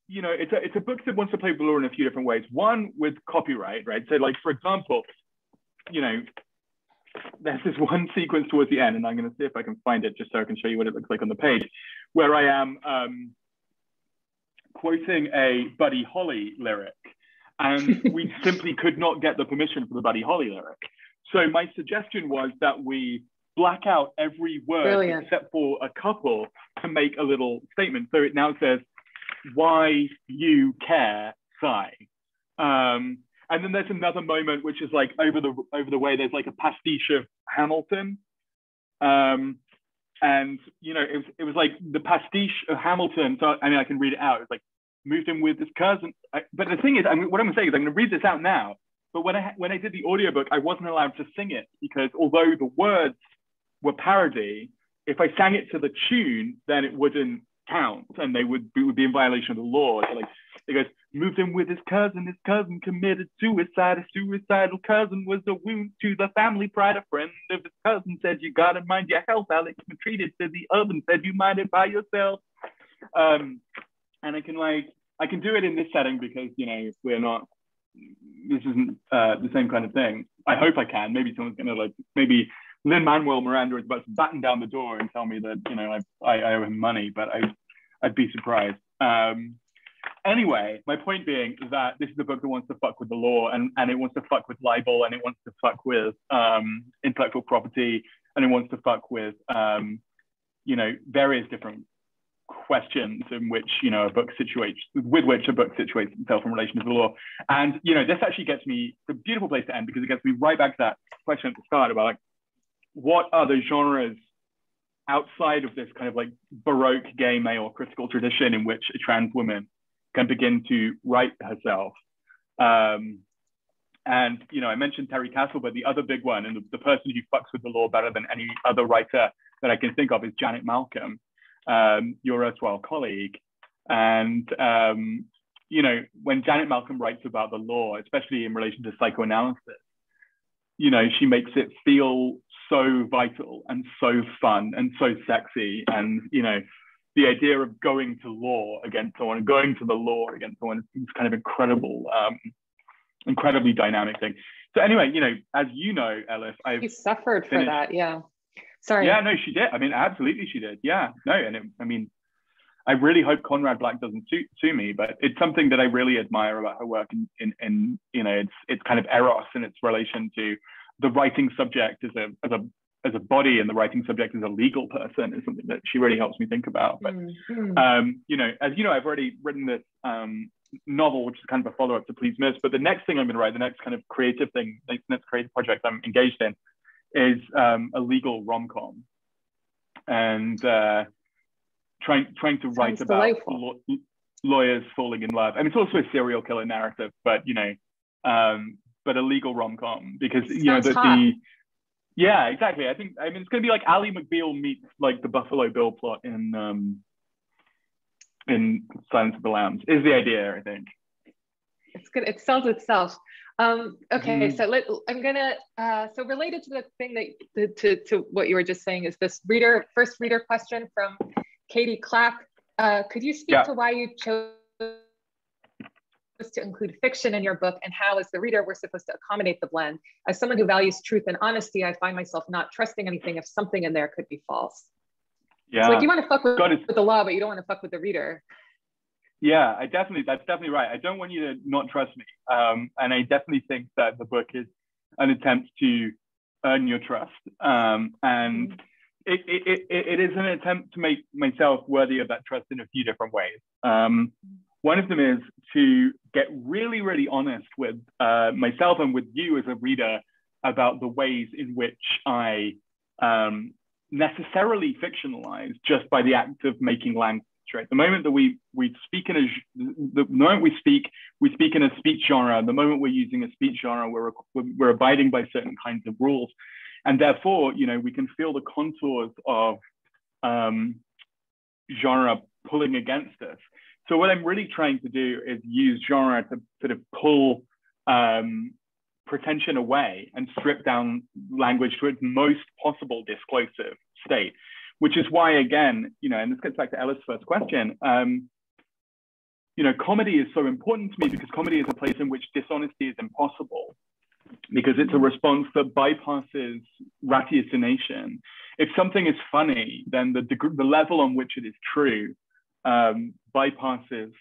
It's a book that wants to play with the law in a few different ways. One, with copyright, right? So like, for example, there's this one sequence towards the end, and I'm going to see if I can find it just so I can show you what it looks like on the page, where I am quoting a Buddy Holly lyric, and we simply could not get the permission for the Buddy Holly lyric. So my suggestion was that we black out every word Brilliant. Except for a couple to make a little statement. So it now says, "Why you care, Sigh." And then there's another moment which is like over the way there's like a pastiche of Hamilton, and it was like the pastiche of Hamilton. So I can read it out. It's like, moved in with his cousin. But the thing is, what I'm saying is I'm going to read this out now. But when I did the audiobook, I wasn't allowed to sing it, because although the words were parody, if I sang it to the tune, then it wouldn't count, and it would be in violation of the law. So like, it goes, moved in with his cousin committed suicide. His suicidal cousin was a wound to the family pride. A friend of his cousin said, "You gotta mind your health. Alex retreated to the oven, said, you mind it by yourself." And I can do it in this setting because, this isn't the same kind of thing. I hope I can. Maybe someone's gonna maybe Lin-Manuel Miranda is about to batten down the door and tell me that, I owe him money, but I'd be surprised. Anyway, my point being is that this is a book that wants to fuck with the law, and it wants to fuck with libel, and it wants to fuck with intellectual property, and it wants to fuck with, various different questions in which, a book situates itself in relation to the law. And, this actually gets me the beautiful place to end, because it gets me right back to that question at the start about like, what are the genres outside of this kind of like Baroque gay male critical tradition in which a trans woman can begin to write herself? And, I mentioned Terry Castle, but the other big one, and the person who fucks with the law better than any other writer that I can think of, is Janet Malcolm, your erstwhile colleague. And, when Janet Malcolm writes about the law, especially in relation to psychoanalysis, she makes it feel so vital and so fun and so sexy. And, the idea of going to law against someone, going to the law against someone is kind of incredible, incredibly dynamic thing. So anyway, as you know, Elif, You suffered for that, yeah. Sorry. Yeah, no, she did. Absolutely she did. Yeah, no, and I really hope Conrad Black doesn't sue me, but it's something that I really admire about her work in it's kind of eros in its relation to the writing subject as a body, and the writing subject as a legal person is something that she really helps me think about. But as I've already written this novel, which is kind of a follow-up to Please Miss, but the next thing I'm going to write, the next kind of creative thing, the next creative project I'm engaged in, is a legal rom-com, and trying to write about lawyers falling in love. It's also a serial killer narrative, but but a legal rom-com, because yeah, exactly. I think it's going to be like Ally McBeal meets like the Buffalo Bill plot in Silence of the Lambs is the idea, I think. It's good. It sells itself. Okay, so I'm gonna. So related to the thing that to what you were just saying is this first reader question from Katie Clapp. Could you speak to why you chose to include fiction in your book, and how, as the reader, we're supposed to accommodate the blend? As someone who values truth and honesty, I find myself not trusting anything if something in there could be false. Yeah. It's like you want to fuck with the law, but you don't want to fuck with the reader. Yeah, that's definitely right. I don't want you to not trust me. And I definitely think that the book is an attempt to earn your trust. And it is an attempt to make myself worthy of that trust in a few different ways. One of them is to get really, really honest with myself and with you as a reader about the ways in which I necessarily fictionalize just by the act of making language. Right, the moment that we speak in the moment we speak in a speech genre. The moment we're using a speech genre, we're abiding by certain kinds of rules, and therefore, we can feel the contours of genre pulling against us. So what I'm really trying to do is use genre to sort of pull pretension away and strip down language to its most possible disclosive state. Which is why, again, and this gets back to Ella's first question, comedy is so important to me because comedy is a place in which dishonesty is impossible, because it's a response that bypasses ratiocination. If something is funny, then the level on which it is true bypasses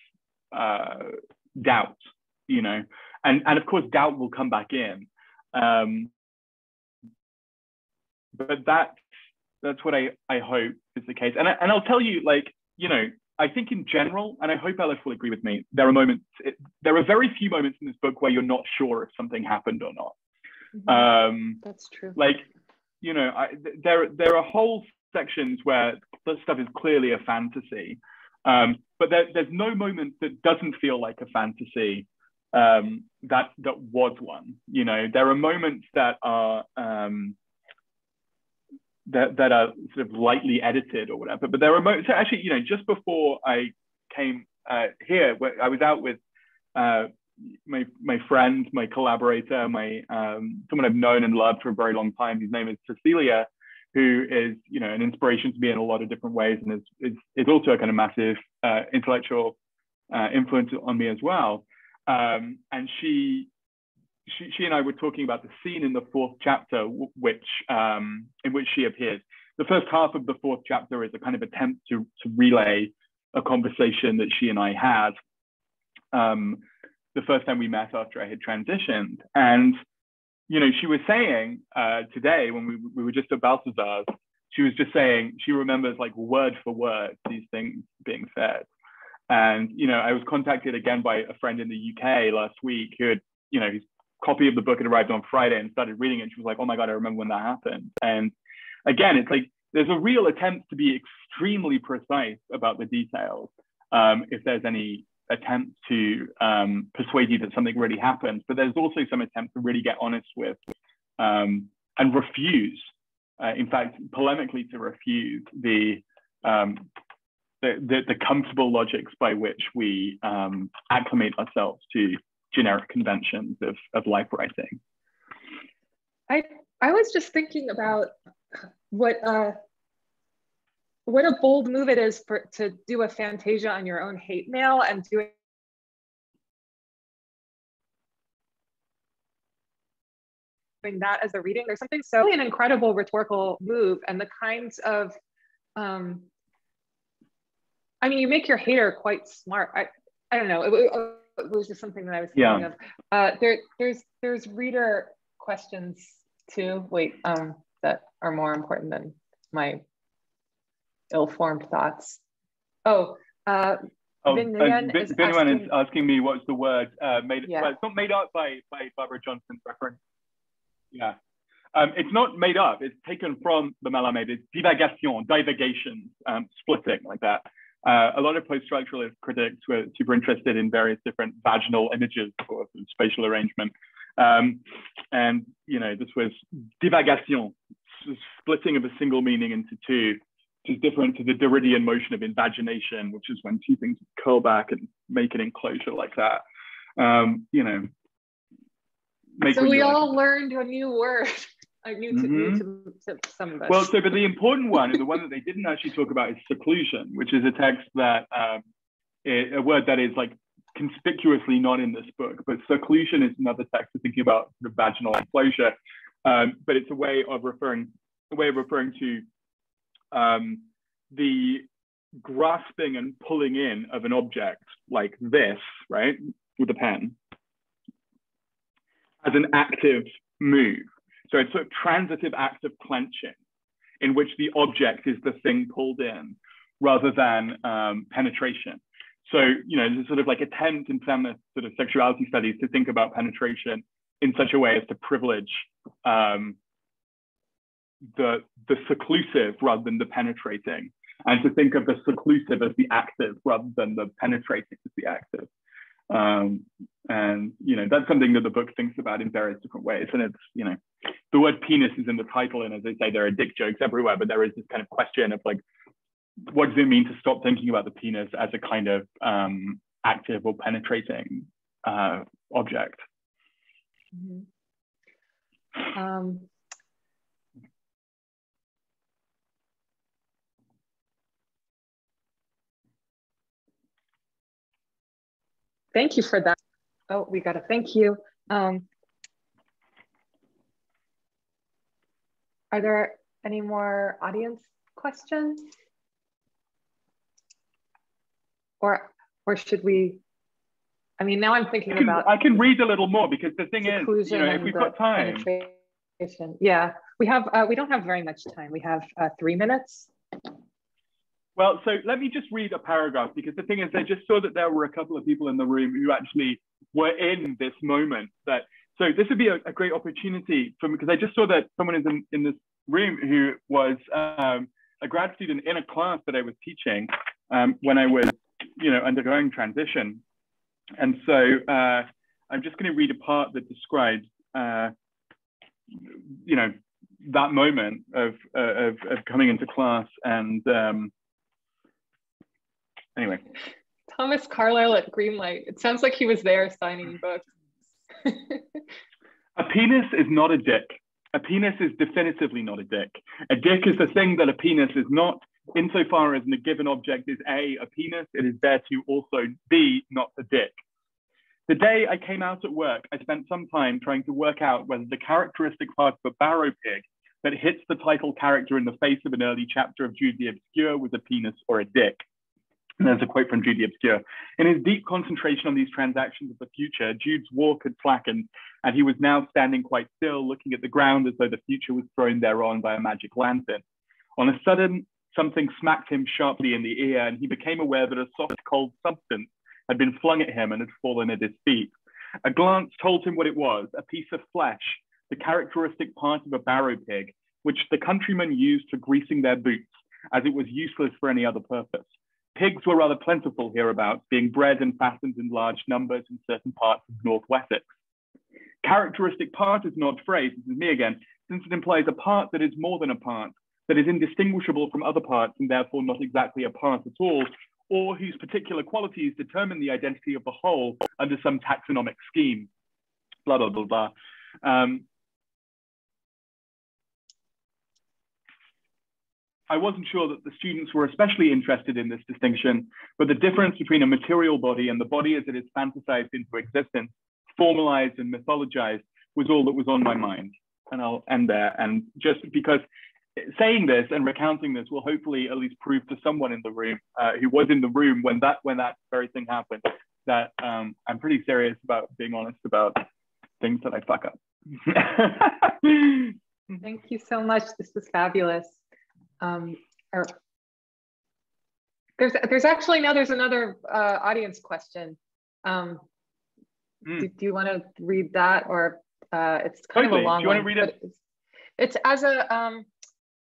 doubt, and of course, doubt will come back in. But that's what I hope is the case. And I'll tell you, I think in general, and I hope Elif will agree with me, there are very few moments in this book where you're not sure if something happened or not. That's true. There are whole sections where the stuff is clearly a fantasy, but there's no moment that doesn't feel like a fantasy that was one. There are moments that are that are sort of lightly edited or whatever, but there are moments. So actually, just before I came here, I was out with my friend, my collaborator, someone I've known and loved for a very long time. His name is Cecilia, who is an inspiration to me in a lot of different ways, and is also a kind of massive intellectual influence on me as well. And she and I were talking about the scene in the 4th chapter, in which she appears. The first half of the 4th chapter is a kind of attempt to relay a conversation that she and I had the first time we met after I had transitioned. And, she was saying today when we were just at Balthazar's, she was just saying she remembers word for word these things being said. And, I was contacted again by a friend in the UK last week who had, his copy of the book had arrived on Friday and started reading it. And she was like, oh my God, I remember when that happened. And again, it's there's a real attempt to be extremely precise about the details if there's any attempt to persuade you that something really happened. But there's also some attempt to really get honest with and refuse, in fact, polemically to refuse the comfortable logics by which we acclimate ourselves to generic conventions of life writing. I was just thinking about what a bold move it is to do a Fantasia on your own hate mail and doing that as a reading. There's something so an incredible rhetorical move, and the kinds of you make your hater quite smart. I don't know. It was just something that I was thinking of. There's reader questions too. That are more important than my ill-formed thoughts. Biniwan is asking me what's the word made. Yeah. Well, it's not made up by Barbara Johnson's reference. Yeah, it's not made up. It's taken from the Malamé. It's divagation, splitting like that. A lot of post-structuralist critics were super interested in various different vaginal images for spatial arrangement. And, this was divagation, splitting of a single meaning into two, which is different to the Derridian motion of invagination, which is when two things curl back and make an enclosure like that. So we all learned a new word. New to some of us. Well, but the important one, and the one that they didn't actually talk about, is seclusion, which is a text that a word that is conspicuously not in this book, but seclusion is another text for thinking about the vaginal enclosure. But it's a way of referring to the grasping and pulling in of an object like this, right, with a pen, as an active move. So it's a sort of transitive act of clenching in which the object is the thing pulled in rather than penetration. So, you know, there's sort of like attempt in feminist sort of sexuality studies to think about penetration in such a way as to privilege the seclusive rather than the penetrating, and to think of the seclusive as the active rather than the penetrating as the active. And, you know, that's something that the book thinks about in various different ways. And it's, you know, the word penis is in the title, and as I say, there are dick jokes everywhere, but there is this kind of question of like, what does it mean to stop thinking about the penis as a kind of active or penetrating object? Mm-hmm. Thank you for that. Oh, we got a thank you. Are there any more audience questions? Or should we, I mean, now I'm thinking about— I can read a little more, because the thing is, you know, if we've got time. Yeah, we don't have very much time. We have 3 minutes. Well, so let me just read a paragraph, because the thing is, I just saw that there were a couple of people in the room who actually were in this moment. So this would be a great opportunity for me, because I just saw that someone is in this room who was a grad student in a class that I was teaching when I was, you know, undergoing transition. And so I'm just going to read a part that describes, you know, that moment of coming into class. And anyway. Thomas Carlyle at Greenlight. It sounds like he was there signing books. A penis is not a dick. A penis is definitively not a dick. A dick is the thing that a penis is not, insofar as a given object is A, a penis, it is there to also B, not a dick. The day I came out at work, I spent some time trying to work out whether the characteristic part of a barrow pig that hits the title character in the face of an early chapter of Jude the Obscure was a penis or a dick. And there's a quote from Jude the Obscure. In his deep concentration on these transactions of the future, Jude's walk had slackened, and he was now standing quite still, looking at the ground as though the future was thrown thereon by a magic lantern. On a sudden, something smacked him sharply in the ear, and he became aware that a soft, cold substance had been flung at him and had fallen at his feet. A glance told him what it was, a piece of flesh, the characteristic part of a barrow pig, which the countrymen used for greasing their boots, as it was useless for any other purpose. Pigs were rather plentiful hereabouts, being bred and fattened in large numbers in certain parts of North Wessex. Characteristic part is an odd phrase, this is me again, since it implies a part that is more than a part, that is indistinguishable from other parts and therefore not exactly a part at all, or whose particular qualities determine the identity of the whole under some taxonomic scheme. Blah, blah, blah, blah. I wasn't sure that the students were especially interested in this distinction, but the difference between a material body and the body as it is fantasized into existence, formalized and mythologized, was all that was on my mind. And I'll end there. And just because saying this and recounting this will hopefully at least prove to someone in the room who was in the room when that very thing happened, that I'm pretty serious about being honest about things that I fuck up. Thank you so much. This was fabulous. There's actually there's another audience question. Do you want to read that, or it's kind of a long one? Do you want to read it?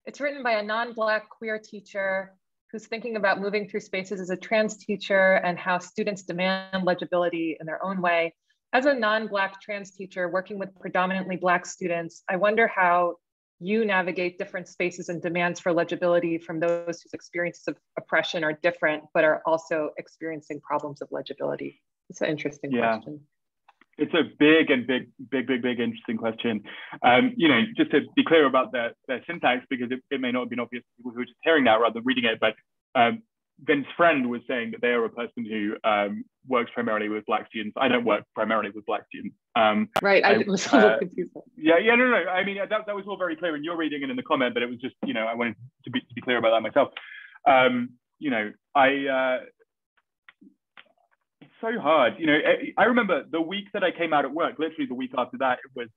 It's written by a non-Black queer teacher who's thinking about moving through spaces as a trans teacher and how students demand legibility in their own way. As a non-Black trans teacher working with predominantly Black students, I wonder how you navigate different spaces and demands for legibility from those whose experiences of oppression are different, but are also experiencing problems of legibility. It's an interesting question. It's a big interesting question. You know, just to be clear about the syntax, because it may not have been obvious to people who are just hearing that rather than reading it, but Vince's friend was saying that they are a person who works primarily with Black students. I don't work primarily with Black students. Right, I was a little confused. Yeah, no. I mean, that was all very clear in your reading and in the comment, but it was just, I wanted to be clear about that myself. It's so hard. I remember the week that I came out at work, literally the week after that, it was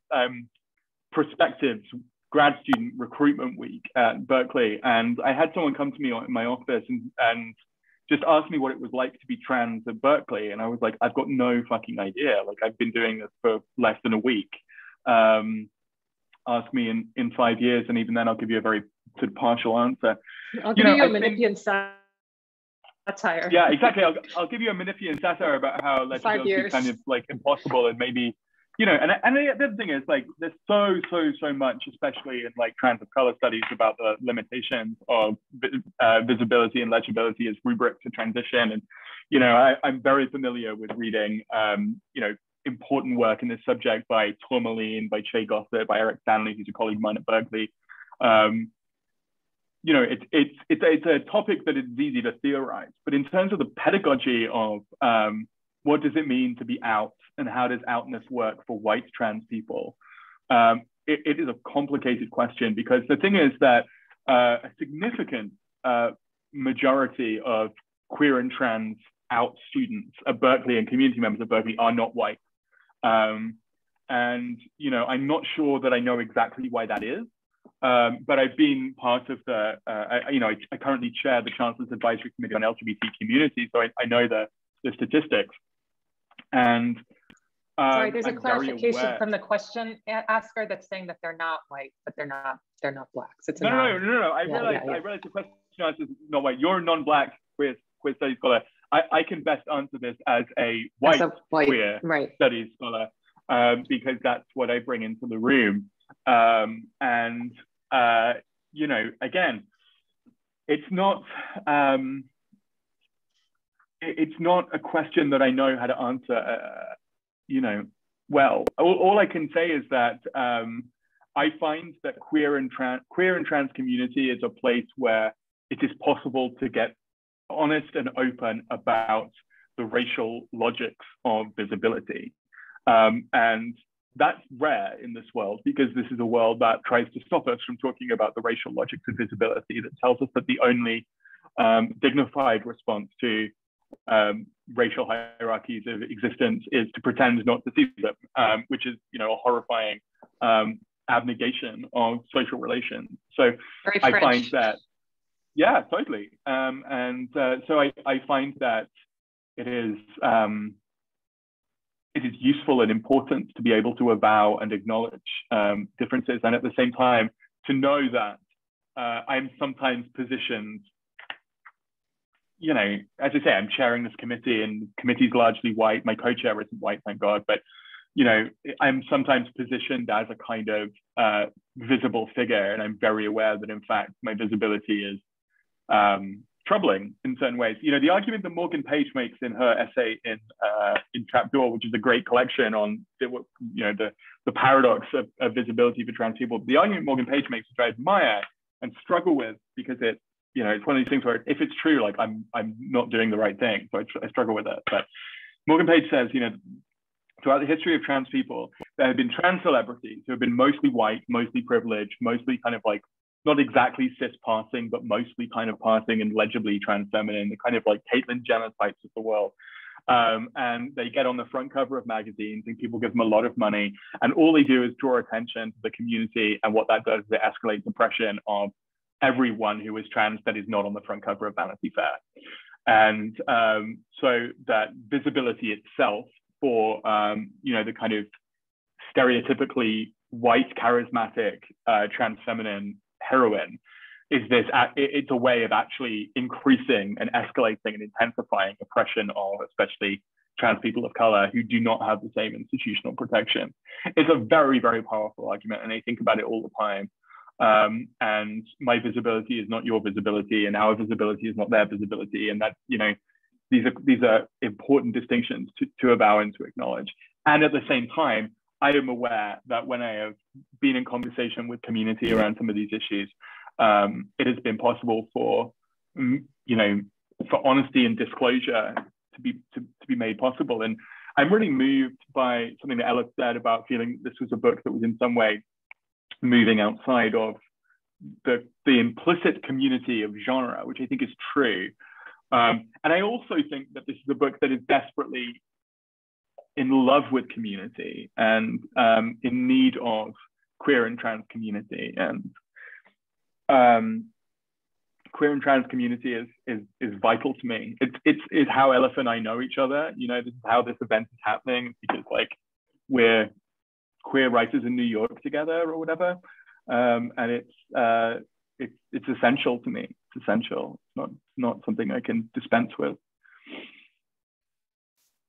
prospectives grad student recruitment week at Berkeley. And I had someone come to me in my office and just ask me what it was like to be trans at Berkeley. And I was like, I've got no fucking idea. Like, I've been doing this for less than a week. Ask me in 5 years, and even then I'll give you a very sort of partial answer. I'll give you a Manipian satire. Yeah, exactly. I'll give you a Manipian satire about how legibility is kind of like impossible, and maybe, and the other thing is, like, there's so much, especially in like trans of color studies, about the limitations of visibility and legibility as rubric to transition. And, I'm very familiar with reading, important work in this subject by Tourmaline, by Che Gossett, by Eric Stanley, who's a colleague of mine at Berkeley. It's a topic that is easy to theorize, but in terms of the pedagogy of what does it mean to be out, and how does outness work for white trans people, it is a complicated question, because the thing is that a significant majority of queer and trans out students at Berkeley and community members of Berkeley are not white. And, I'm not sure that I know exactly why that is. But I've been part of the, I currently chair the Chancellor's Advisory Committee on LGBT communities, so I know the statistics. And sorry, there's a clarification from the question asker that's saying that they're not white, but they're not blacks. It's no. I realize the question answer is not white. You're a non-black queer studies scholar. I can best answer this as a white queer studies scholar, because that's what I bring into the room. Again, it's not a question that I know how to answer, well. All I can say is that I find that queer and trans community is a place where it is possible to get honest and open about the racial logics of visibility. And that's rare in this world, because this is a world that tries to stop us from talking about the racial logics of visibility, that tells us that the only dignified response to racial hierarchies of existence is to pretend not to see them, which is, a horrifying abnegation of social relations. So I find that, yeah, totally. So I find that it is useful and important to be able to avow and acknowledge differences, and at the same time to know that I'm sometimes positioned, as I say, I'm chairing this committee, and the committee's largely white. My co-chair isn't white, thank God, but I'm sometimes positioned as a kind of visible figure, and I'm very aware that in fact my visibility is troubling in certain ways. The argument that Morgan Page makes in her essay in Trapdoor, which is a great collection on the paradox of visibility for trans people. The argument Morgan Page makes, which I admire and struggle with, because it's one of these things where if it's true, like I'm not doing the right thing, so I struggle with it. But Morgan Page says, throughout the history of trans people, there have been trans celebrities who have been mostly white, mostly privileged, mostly kind of like not exactly cis passing, but mostly kind of passing and legibly trans feminine, the kind of like Caitlyn Jenner types of the world. And they get on the front cover of magazines, and people give them a lot of money, and all they do is draw attention to the community, and what that does is it escalates oppression of everyone who is trans that is not on the front cover of Vanity Fair. And so that visibility itself for the kind of stereotypically white, charismatic, trans feminine heroine is this, it's a way of actually increasing and escalating and intensifying oppression of especially trans people of color who do not have the same institutional protection. It's a very, very powerful argument, and I think about it all the time. And my visibility is not your visibility, and our visibility is not their visibility. And that, these are important distinctions to avow and to acknowledge. And at the same time, I am aware that when I have been in conversation with community around some of these issues, it has been possible for, for honesty and disclosure to be made possible. And I'm really moved by something that Elif said about feeling this was a book that was in some way moving outside of the implicit community of genre, which I think is true. And I also think that this is a book that is desperately in love with community and in need of queer and trans community. And queer and trans community is vital to me. It's how Elif and I know each other. You know, this is how this event is happening, because like we're queer writers in New York together or whatever. And it's essential to me. It's essential. It's not something I can dispense with.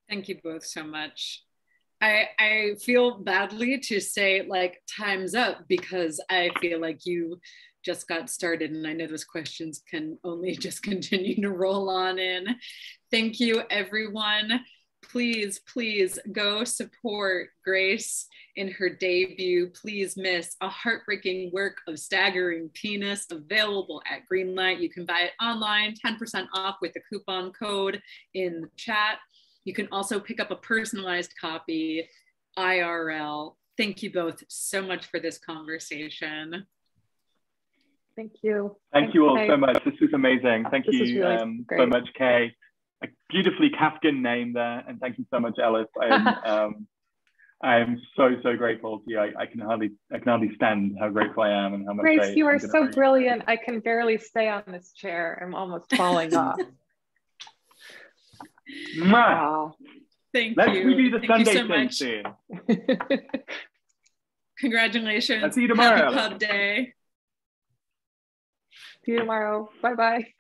Thank you both so much. I feel badly to say like time's up, because I feel like you just got started, and I know those questions can only just continue to roll on in. Thank you, everyone. Please, please go support Grace in her debut, Please Miss, a heartbreaking work of staggering penis, available at Greenlight. You can buy it online, 10% off with the coupon code in the chat. You can also pick up a personalized copy IRL. Thank you both so much for this conversation. Thank you. Thank you all so much. This was amazing. Thank you really so much, Kay. A beautifully Kafkan name there, and thank you so much, Elif. I am so grateful to you. I can hardly stand how grateful I am and how much. Grace, you are so brilliant. I can barely stay on this chair. I'm almost falling off. Wow. Thank you. Let's redo the Thank Sunday you so thing much. soon. Congratulations. I'll see you tomorrow. Happy Pub Day. See you tomorrow. Bye-bye.